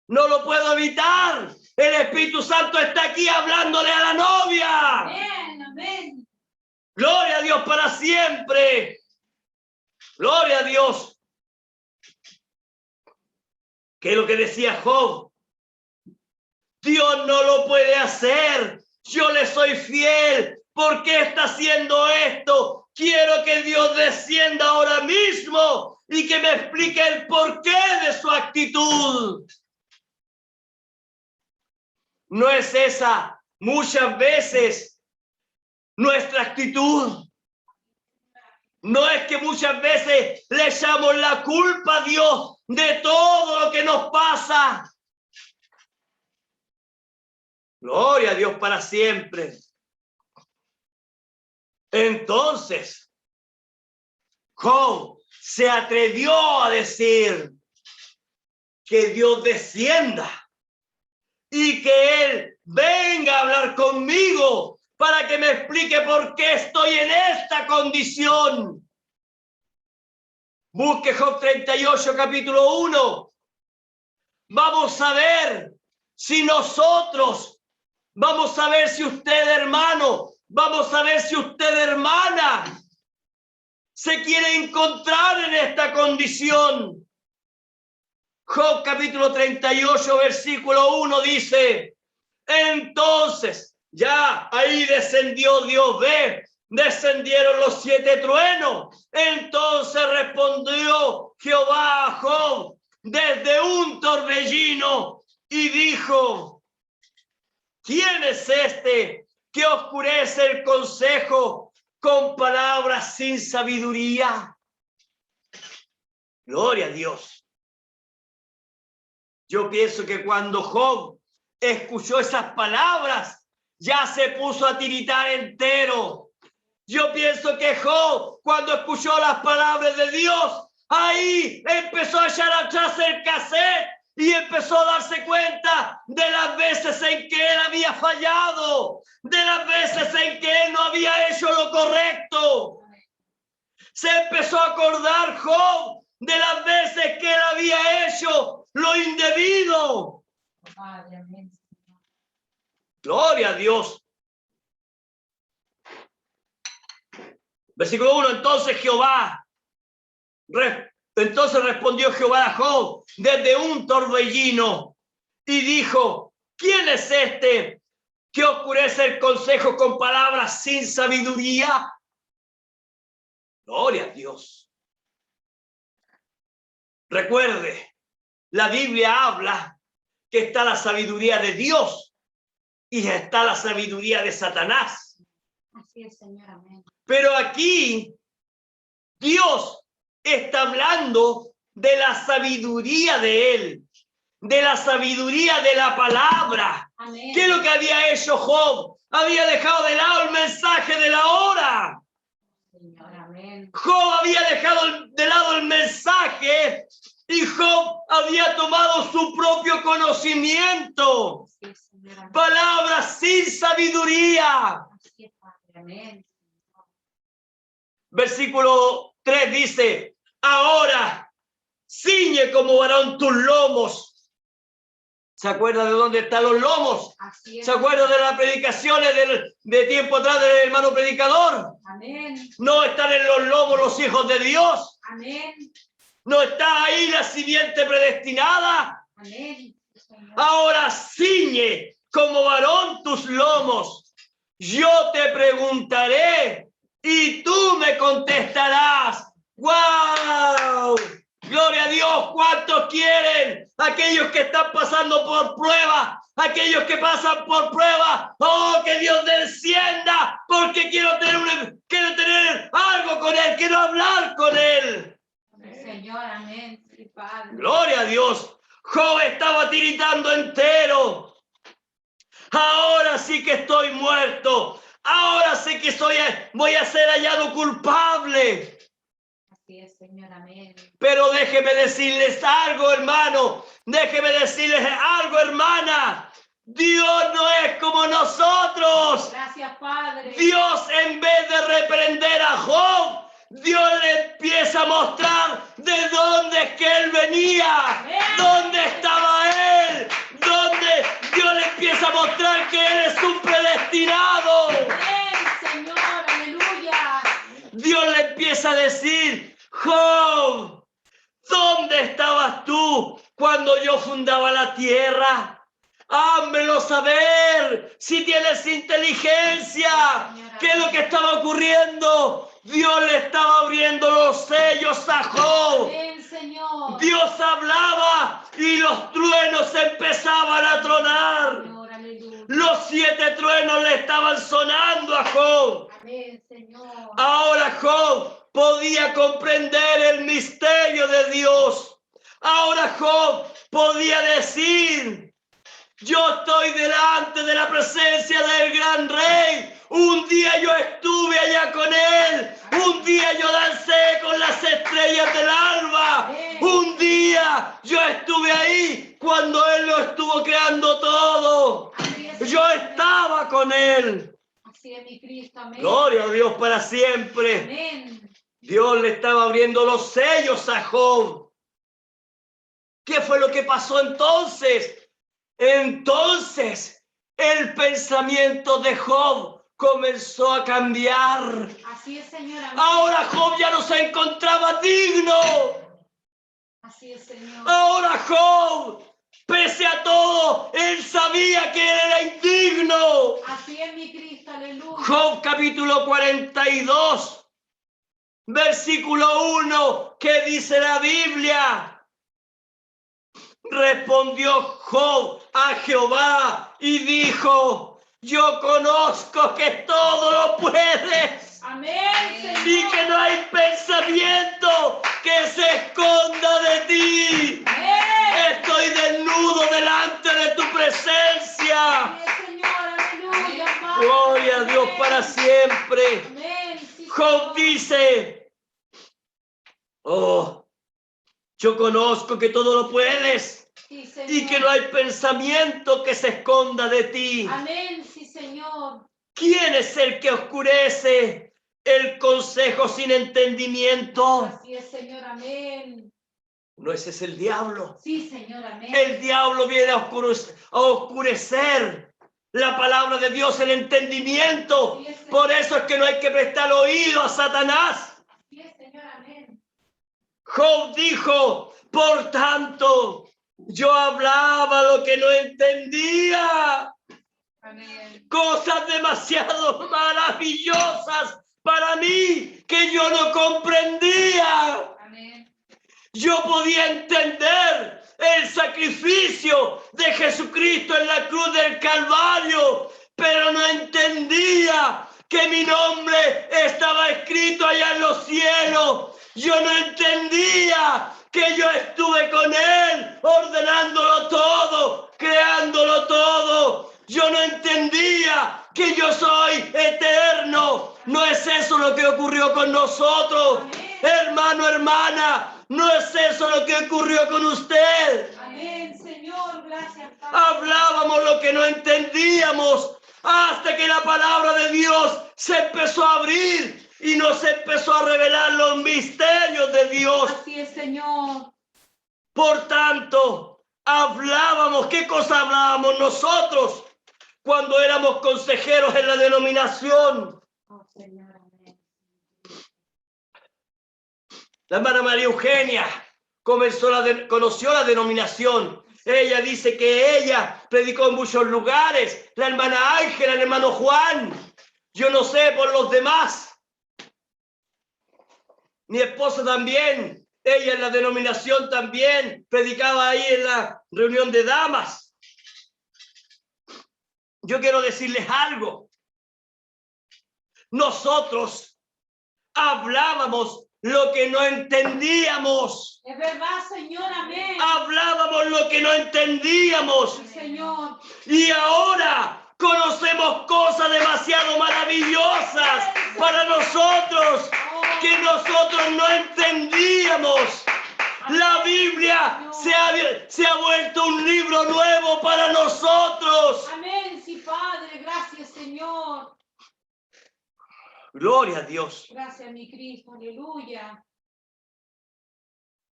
No lo puedo evitar. El Espíritu Santo está aquí hablándole a la novia. Amén, amén. Gloria a Dios para siempre. Gloria a Dios. ¿Qué es lo que decía Job? Dios no lo puede hacer. Yo le soy fiel. ¿Por qué está haciendo esto? Quiero que Dios descienda ahora mismo y que me explique el porqué de su actitud. No es esa muchas veces nuestra actitud. No es que muchas veces le echamos la culpa a Dios de todo lo que nos pasa. Gloria a Dios para siempre. Entonces, Job se atrevió a decir que Dios descienda y que Él venga a hablar conmigo para que me explique por qué estoy en esta condición. Busque Job 38, capítulo 1. Vamos a ver si nosotros, vamos a ver si usted, hermano, vamos a ver si usted, hermana, se quiere encontrar en esta condición. Job capítulo 38, versículo 1 dice, entonces, ya ahí descendió Dios, descendieron los 7 truenos. Entonces respondió Jehová a Job desde un torbellino y dijo, ¿quién es este que oscurece el consejo con palabras sin sabiduría? Gloria a Dios. Yo pienso que cuando Job escuchó esas palabras, ya se puso a tiritar entero. Yo pienso que Job, cuando escuchó las palabras de Dios, ahí empezó a echar atrás el cassette y empezó a darse cuenta de las veces en que él había fallado, de las veces en que él no había hecho lo correcto. Se empezó a acordar Job de las veces que él había hecho lo indebido. Gloria a Dios. Versículo 1, entonces respondió Jehová a Job desde un torbellino y dijo, ¿quién es este que oscurece el consejo con palabras sin sabiduría? Gloria a Dios. Recuerde, la Biblia habla que está la sabiduría de Dios y está la sabiduría de Satanás. Así es, Señor, amén. Pero aquí Dios está hablando de la sabiduría de Él, de la sabiduría de la palabra. Amén. ¿Qué es lo que había hecho Job? Había dejado de lado el mensaje de la hora. Señor, amén. Job había dejado de lado el mensaje y Job había tomado su propio conocimiento. Así es, Señor, amén. Palabras sin sabiduría. Así es, Padre, amén. Versículo 3 dice, ahora ciñe como varón tus lomos. ¿Se acuerda de dónde están los lomos? Así es. ¿Se acuerda de las predicaciones de tiempo atrás del hermano predicador? Amén. No están en los lomos los hijos de Dios. Amén. No está ahí la simiente predestinada. Amén. Señor. Ahora ciñe como varón tus lomos. Yo te preguntaré y tú me contestarás. ¡Wow! Gloria a Dios. ¿Cuántos quieren? Aquellos que están pasando por prueba, aquellos que pasan por prueba. Oh, que Dios descienda, porque quiero tener algo con Él, quiero hablar con Él. Señor, amén. Sí, Padre. Gloria a Dios. Job estaba tiritando entero. Ahora sí que estoy muerto. Ahora sí que voy a ser hallado culpable. Así es, Señor, amén. Pero déjeme decirles algo, hermano. Déjeme decirles algo, hermana. Dios no es como nosotros. Gracias, Padre. Dios, en vez de reprender a Job, Dios le empieza a mostrar de dónde es que él venía, dónde estaba él, dónde Dios le empieza a mostrar que él es un predestinado. Amén, Señor, aleluya. Dios le empieza a decir: Job, ¿dónde estabas tú cuando yo fundaba la tierra? Házmelo saber si tienes inteligencia. ¿Qué es lo que estaba ocurriendo? Dios le estaba abriendo los sellos a Job. Amén, Señor. Dios hablaba y los truenos empezaban a tronar. Señor, aleluya. Los 7 truenos le estaban sonando a Job. Amén, Señor. Ahora Job podía comprender el misterio de Dios. Ahora Job podía decir: yo estoy delante de la presencia del gran rey. Un día yo estuve allá con él. Un día yo dancé con las estrellas del alba. Un día yo estuve ahí cuando él lo estuvo creando todo. Yo estaba con él. Así es, mi Cristo, amén. Gloria a Dios para siempre. Amén. Dios le estaba abriendo los sellos a Job. ¿Qué fue lo que pasó entonces? Entonces el pensamiento de Job comenzó a cambiar. Así es, Señor, amén. Ahora Job ya no se encontraba digno. Así es, Señor. Ahora Job, pese a todo, él sabía que él era indigno. Así es, mi Cristo, aleluya. Job capítulo 42, versículo 1, ¿qué dice la Biblia? Respondió Job a Jehová y dijo: yo conozco que todo lo puedes. Amén, Señor. Y que no hay pensamiento que se esconda de ti. Amén. Estoy desnudo delante de tu presencia. Amén, Señor, aleluya, Padre. Gloria a Dios Amén. para siempre. Amén, sí, Job Señor. dice: oh, yo conozco que todo lo puedes. Sí, Señor. Y que no hay pensamiento que se esconda de ti. Amén, sí, Señor. ¿Quién es el que oscurece el consejo sin entendimiento? Así es, Señor, amén. No, ese es el diablo. Sí, Señor, amén. El diablo viene a oscurecer la palabra de Dios, el entendimiento. Sí, Señor. Por eso es que no hay que prestar oído a Satanás. Sí, Señor, amén. Job dijo: por tanto, yo hablaba lo que no entendía. Amén. Cosas demasiado maravillosas para mí que yo no comprendía. Amén. Yo podía entender el sacrificio de Jesucristo en la cruz del Calvario, pero no entendía que mi nombre estaba escrito allá en los cielos. Yo no entendía que yo estuve con Él, ordenándolo todo, creándolo todo. Yo no entendía que yo soy eterno. No es eso lo que ocurrió con nosotros. Amén. Hermano, hermana, no es eso lo que ocurrió con usted. Amén, Señor, gracias, Padre. Hablábamos lo que no entendíamos hasta que la palabra de Dios se empezó a abrir y nos empezó a revelar los misterios de Dios. Así es, Señor. Por tanto, hablábamos. ¿Qué cosa hablábamos nosotros cuando éramos consejeros en la denominación? Oh, Señor, amén. La hermana María Eugenia conoció la denominación. Ella dice que ella predicó en muchos lugares. La hermana Ángela, el hermano Juan. Yo no sé por los demás. Mi esposa también. Ella en la denominación también predicaba ahí en la reunión de damas. Yo quiero decirles algo. Nosotros hablábamos lo que no entendíamos. Es verdad, Señor, amén. Hablábamos lo que no entendíamos. Sí, Señor. Y ahora conocemos cosas demasiado maravillosas para nosotros. Oh, que nosotros no entendíamos. La Biblia se ha vuelto un libro nuevo para nosotros. Amén, sí, Padre, gracias, Señor. Gloria a Dios. Gracias, mi Cristo, aleluya.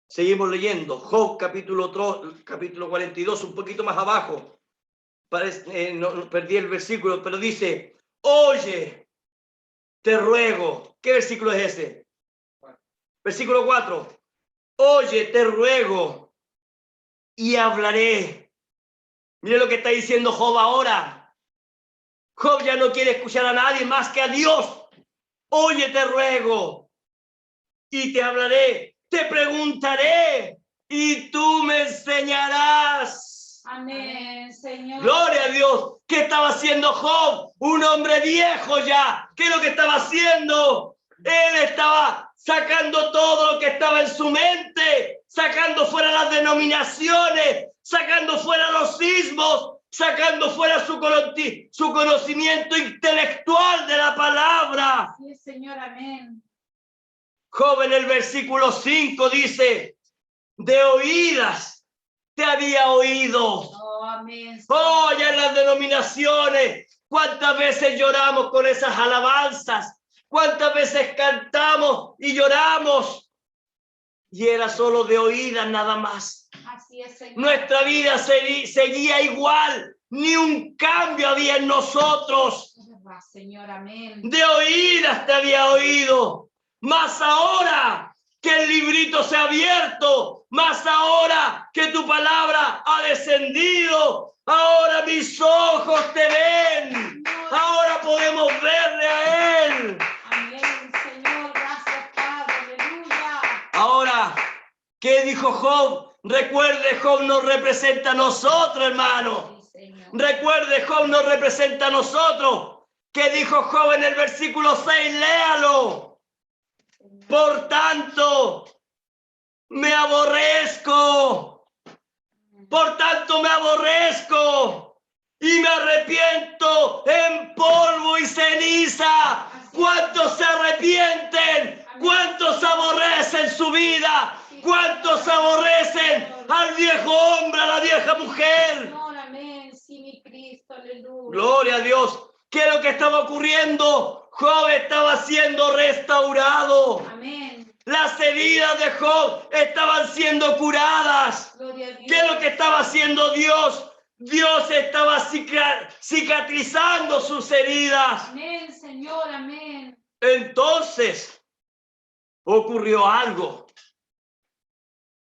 Seguimos leyendo. Job capítulo 42, un poquito más abajo. No, perdí el versículo, pero dice, oye, te ruego. ¿Qué versículo es ese? Versículo 4. Oye, te ruego y hablaré. Mire lo que está diciendo Job ahora. Job ya no quiere escuchar a nadie más que a Dios. Oye, te ruego y te hablaré. Te preguntaré y tú me enseñarás. Amén, Señor. Gloria a Dios. ¿Qué estaba haciendo Job? Un hombre viejo ya. ¿Qué es lo que estaba haciendo? Él estaba sacando todo lo que estaba en su mente, sacando fuera las denominaciones, sacando fuera los sismos, sacando fuera su conocimiento intelectual de la palabra. Sí, Señor, amén. Job en el versículo 5 dice, de oídas te había oído. Oh, amén. Oh, ya en las denominaciones, ¿cuántas veces lloramos con esas alabanzas? ¿Cuántas veces cantamos y lloramos? Y era solo de oídas nada más. Así es, Señor. Nuestra vida seguía igual, ni un cambio había en nosotros. Señor, amén. De oídas te había oído, más ahora que el librito se ha abierto, más ahora que tu palabra ha descendido, ahora mis ojos te ven, ahora podemos verle a Él. Amén, Señor, gracias, Padre, aleluya. Ahora, ¿qué dijo Job? Recuerde, Job nos representa a nosotros, hermano. Sí, Señor. Recuerde, Job nos representa a nosotros. ¿Qué dijo Job en el versículo 6? Léalo. Por tanto, me aborrezco. Por tanto, me aborrezco y me arrepiento en polvo y ceniza. ¿Cuántos se arrepienten? ¿Cuántos aborrecen su vida? ¿Cuántos aborrecen al viejo hombre, a la vieja mujer? Señor, amén. Sí, mi Cristo, aleluya. Gloria a Dios. ¿Qué es lo que estaba ocurriendo? Job estaba siendo restaurado. Amén. Las heridas de Job estaban siendo curadas. Gloria a Dios. ¿Qué es lo que estaba haciendo Dios? Dios estaba cicatrizando sus heridas. Amén, Señor, amén. Entonces ocurrió algo.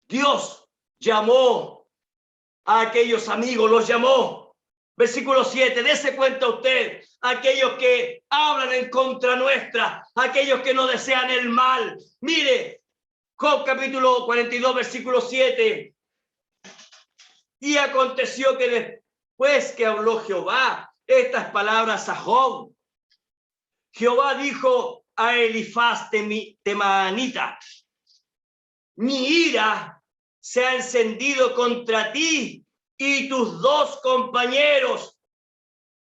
Dios llamó a aquellos amigos, los llamó. Versículo 7, dése cuenta usted, aquellos que hablan en contra nuestra, aquellos que nos desean el mal. Mire, Job capítulo 42, versículo 7. Y aconteció que después que habló Jehová estas palabras a Job, Jehová dijo a Elifaz Temanita, mi ira se ha encendido contra ti y tus dos compañeros.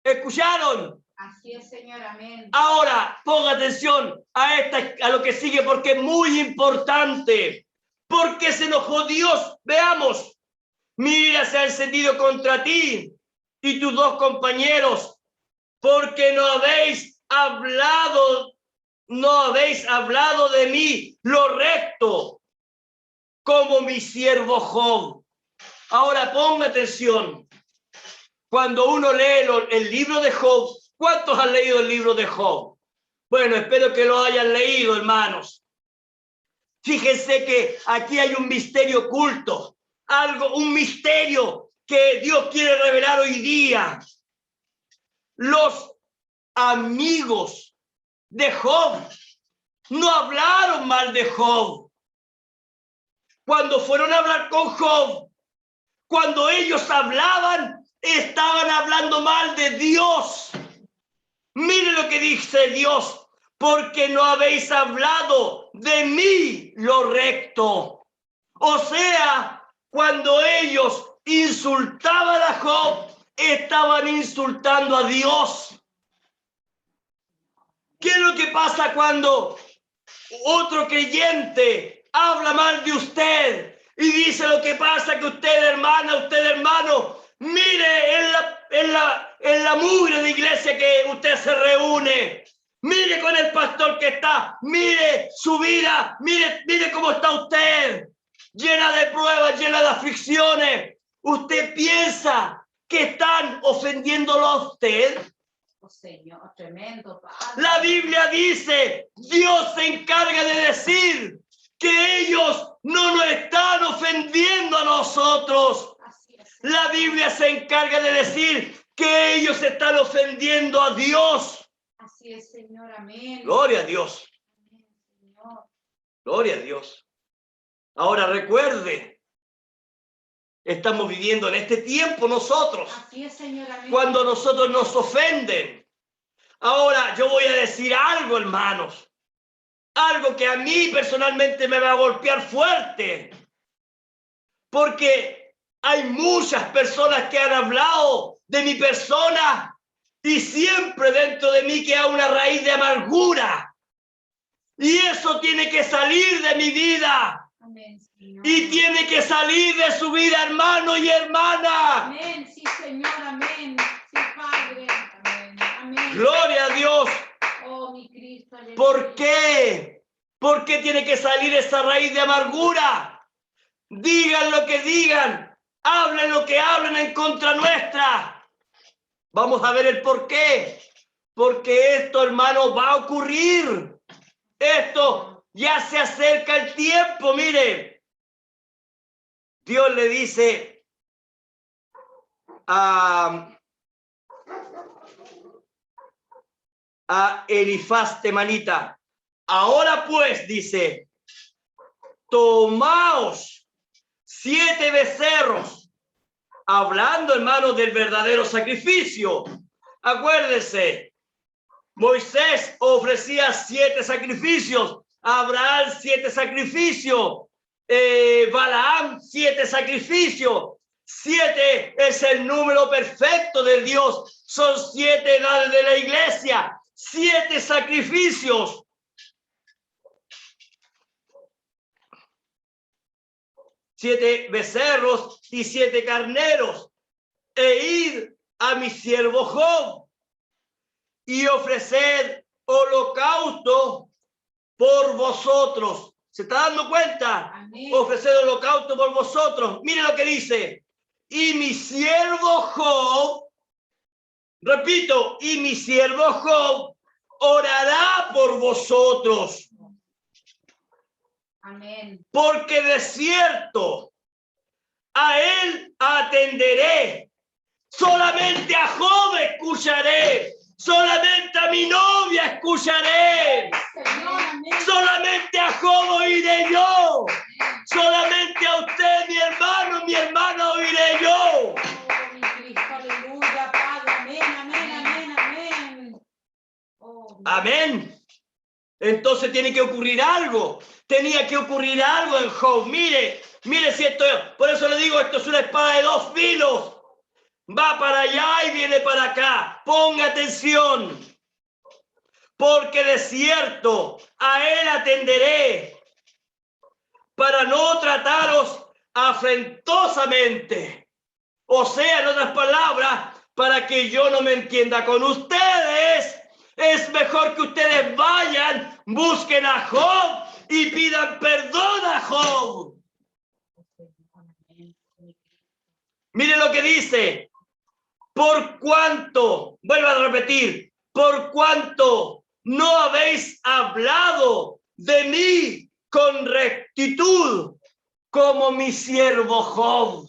¿Escucharon? Así es, Señor, amén. Ahora, ponga atención a lo que sigue porque es muy importante. Porque se enojó Dios. Veamos. Mi ira se ha encendido contra ti y tus dos compañeros, porque no habéis hablado de mí lo recto, como mi siervo Job. Ahora ponga atención. Cuando uno lee el libro de Job, ¿cuántos han leído el libro de Job? Bueno, espero que lo hayan leído, hermanos. Fíjense que aquí hay un misterio oculto, un misterio que Dios quiere revelar hoy día. Los amigos de Job no hablaron mal de Job. Cuando fueron a hablar con Job, cuando ellos hablaban, estaban hablando mal de Dios. Mire lo que dice Dios, porque no habéis hablado de mí lo recto. O sea, cuando ellos insultaban a Job, estaban insultando a Dios. ¿Qué es lo que pasa cuando otro creyente habla mal de usted y dice lo que pasa, que usted, hermana, usted, hermano, mire en la mugre de iglesia que usted se reúne. Mire con el pastor que está, mire su vida, mire cómo está usted, llena de pruebas, llena de aflicciones. ¿Usted piensa que están ofendiéndolo a usted? Oh, Señor, tremendo, Padre. La Biblia dice, Dios se encarga de decir que ellos no nos están ofendiendo a nosotros. Así es, La Biblia se encarga de decir que ellos están ofendiendo a Dios. Así es, Señor, amén. Gloria a Dios. Amén, Señor. Gloria a Dios. Ahora recuerde, estamos viviendo en este tiempo nosotros, Así es, Señor, amén. cuando nosotros nos ofenden. Ahora yo voy a decir algo, hermanos, algo que a mí personalmente me va a golpear fuerte, porque hay muchas personas que han hablado de mi persona y siempre dentro de mí queda una raíz de amargura. Y eso tiene que salir de mi vida. Amén, Señor. Y tiene que salir de su vida, hermano y hermana. Amén, sí, Señor, amén. Sí, Padre. Amén, amén. Gloria a Dios. Oh, mi Cristo, aleluya. ¿Por qué? ¿Por qué tiene que salir esa raíz de amargura? Digan lo que digan, hablen lo que hablen en contra nuestra. Vamos a ver el por qué. Porque esto, hermano, va a ocurrir. Esto ya se acerca el tiempo, mire. Dios le dice a Elifaz temanita, ahora pues, dice, tomaos 7 becerros, hablando, hermano, del verdadero sacrificio. Acuérdense, Moisés ofrecía 7 sacrificios, Abraham 7 sacrificios, Balaam 7 sacrificios. 7 es el número perfecto de Dios. Son 7 edades de la iglesia, 7 sacrificios. Siete becerros y 7 carneros, e id a mi siervo Job y ofreced holocausto por vosotros. ¿Se está dando cuenta? Amén. Ofreced holocausto por vosotros. Mire lo que dice. Y mi siervo Job, repito, y mi siervo Job orará por vosotros. Amén. Porque de cierto a él atenderé. Solamente a Job escucharé. Solamente a mi novia escucharé. Señor, amén. Solamente a Job oiré yo. Solamente a usted, mi hermana, oiré yo. Oh, mi Cristo, aleluya, Padre, amén, amén, amén, amén. Oh, Amén. Entonces tiene que ocurrir algo. Tenía que ocurrir algo en Job. Mire si esto, por eso le digo, esto es una espada de 2 filos. Va para allá y viene para acá. Ponga atención. Porque de cierto a él atenderé para no trataros afrentosamente. O sea, en otras palabras, para que yo no me entienda con ustedes, es mejor que ustedes vayan, busquen a Job y pidan perdón a Job. Mire lo que dice. Por cuanto, vuelvo a repetir, por cuanto no habéis hablado de mí con rectitud como mi siervo Job.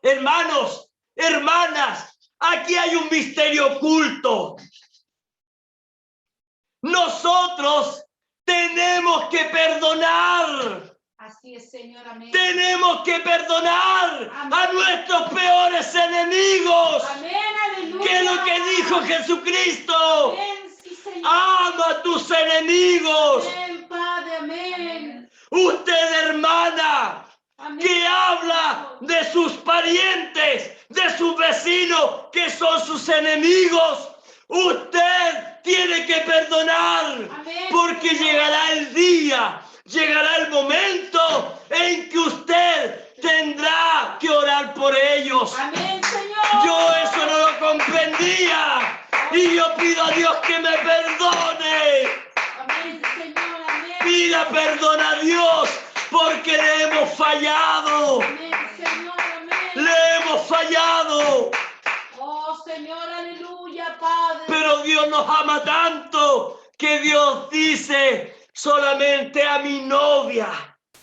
Hermanos, hermanas, aquí hay un misterio oculto. Nosotros tenemos que perdonar. así es, Señor, amén. Tenemos que perdonar Amén. a nuestros peores enemigos. Amén, aleluya. ¿Qué es lo que dijo Jesucristo? Amén, sí, Señor. Ama a tus enemigos. Amén, Padre, amén. Usted, hermana, Amén. que habla de sus parientes, de sus vecinos, que son sus enemigos. Usted tiene que perdonar. Amén, Porque Señor. llegará el día, llegará el momento en que usted tendrá que orar por ellos. Amén, Señor. Yo eso no lo comprendía. Y yo pido a Dios que me perdone. Amén, Señor. Amén. Pida perdón a Dios porque le hemos fallado. Amén, Señor. Amén. Le hemos fallado. Oh, Señor, aleluya, Padre. Pero Dios nos ama tanto que Dios dice, solamente a mi novia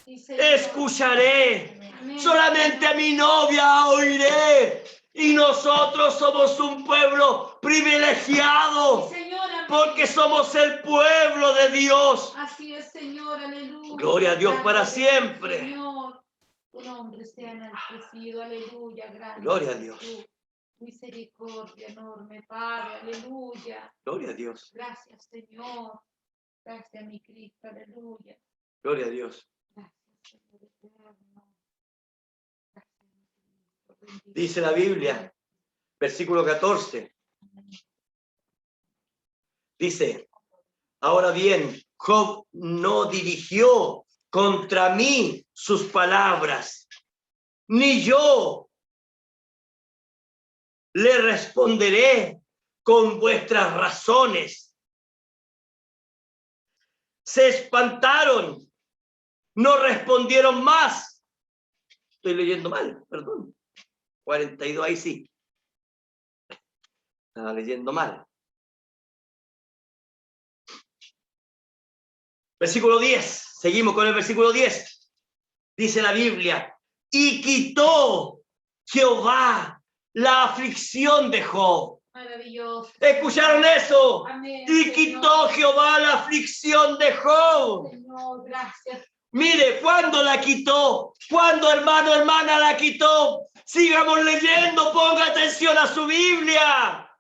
Sí, Señor. escucharé. Amén. Solamente a mi novia oiré. Y nosotros somos un pueblo privilegiado. Sí, Señor, amén. Porque somos el pueblo de Dios. Así es, Señor, aleluya. Gloria a Dios para Gracias, siempre. Señor, tu nombre sea enaltecido, aleluya. Gracias. Gloria a Dios. Tu misericordia enorme, Padre, aleluya. Gloria a Dios. Gracias, Señor. Gracias, mi Cristo, aleluya. Gloria a Dios. Gracias, Señor eterno. Gracias, mi Cristo. Bendito Dice la Biblia, versículo 14. Dice, ahora bien, Job no dirigió contra mí sus palabras, ni yo le responderé con vuestras razones. Se espantaron, no respondieron más. Estoy leyendo mal, perdón. 42, ahí sí. Estaba leyendo mal. Versículo 10, seguimos con el versículo 10. Dice la Biblia, y quitó Jehová la aflicción de Job. Maravilloso. ¿Escucharon eso? Amén, Y Señor. quitó Jehová la aflicción de Job. Señor, gracias. Mire, ¿cuándo la quitó? ¿Cuándo, hermano, hermana, la quitó? Sigamos leyendo, ponga atención a su Biblia.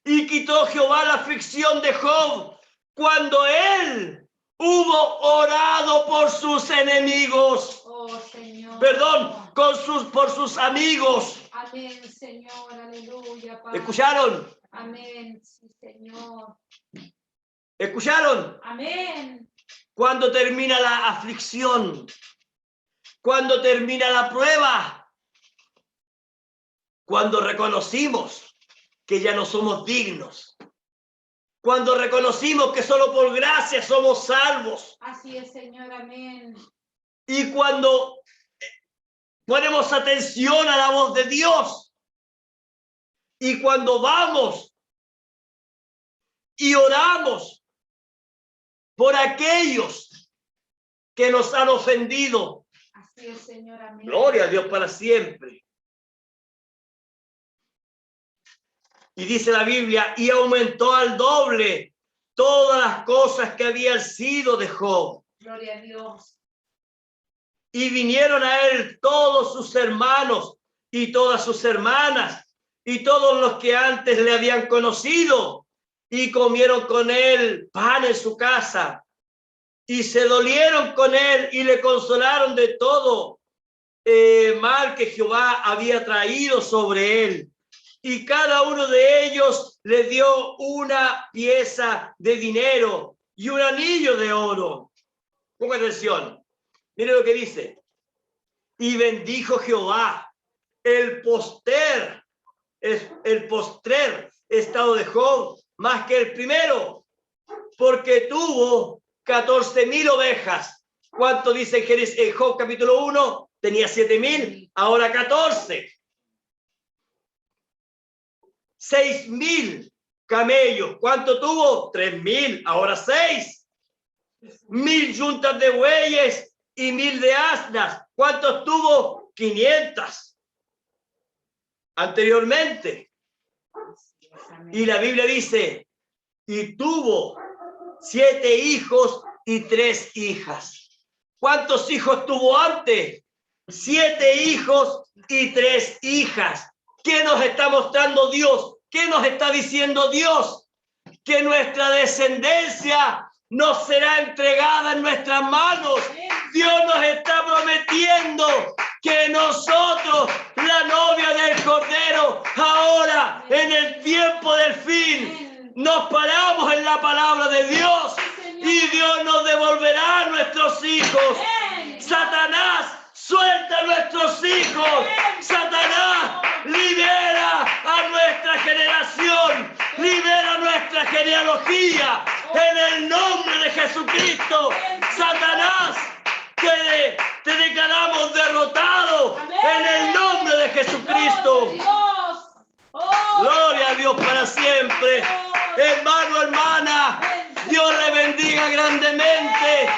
Y quitó Jehová la aflicción de Job cuando él hubo orado por sus enemigos. Oh, Señor. Perdón, por sus amigos. Amén, Señor, aleluya, Padre. ¿Escucharon? Amén, sí, Señor. ¿Escucharon? Amén. Cuando termina la aflicción, cuando termina la prueba, cuando reconocimos que ya no somos dignos, cuando reconocimos que solo por gracia somos salvos, Así es, Señor, amén. y cuando ponemos atención a la voz de Dios, y cuando vamos y oramos por aquellos que nos han ofendido. Así es, Señor, amén. Gloria a Dios para siempre. Y dice la Biblia, y aumentó al doble todas las cosas que habían sido de Job. Gloria a Dios. Y vinieron a él todos sus hermanos y todas sus hermanas y todos los que antes le habían conocido y comieron con él pan en su casa y se dolieron con él y le consolaron de todo mal que Jehová había traído sobre él. Y cada uno de ellos le dio una pieza de dinero y un anillo de oro. Ponga atención. Mire lo que dice. Y bendijo Jehová el postrer estado de Job más que el primero, porque tuvo 14,000 ovejas. ¿Cuánto dice en Job capítulo 1? Tenía 7,000, ahora 14. 6,000 camellos. ¿Cuánto tuvo? 3,000, ahora 6. 1,000 yuntas de bueyes y 1,000 de asnas. ¿Cuántos tuvo? 500. Anteriormente. Y la Biblia dice, y tuvo 7 hijos y 3 hijas. ¿Cuántos hijos tuvo antes? 7 hijos y 3 hijas. ¿Qué nos está mostrando Dios? ¿Qué nos está diciendo Dios? Que nuestra descendencia nos será entregada en nuestras manos. Dios nos está prometiendo que nosotros, la novia del Cordero, ahora en el tiempo del fin, no Nos paramos en la palabra de Dios y Dios nos devolverá a nuestros hijos. Amén. Satanás, suelta a nuestros hijos. Satanás, libera a nuestra generación. Libera nuestra genealogía. En el nombre de Jesucristo. Satanás, te declaramos derrotado. En el nombre de Jesucristo. Gloria a Dios para siempre. Hermano, hermana, Dios le bendiga grandemente.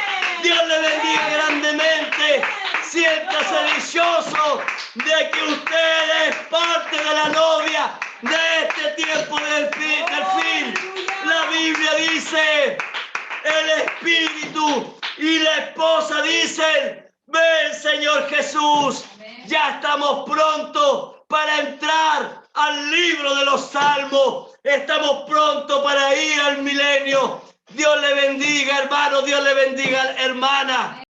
Dios le bendiga grandemente. Siéntase dichoso de que usted es parte de la novia de este tiempo del fin. La Biblia dice, el Espíritu y la esposa dicen, ven Señor Jesús. Ya estamos prontos para entrar al libro de los Salmos. Estamos prontos para ir al milenio. Dios le bendiga, hermano. Dios le bendiga, hermana.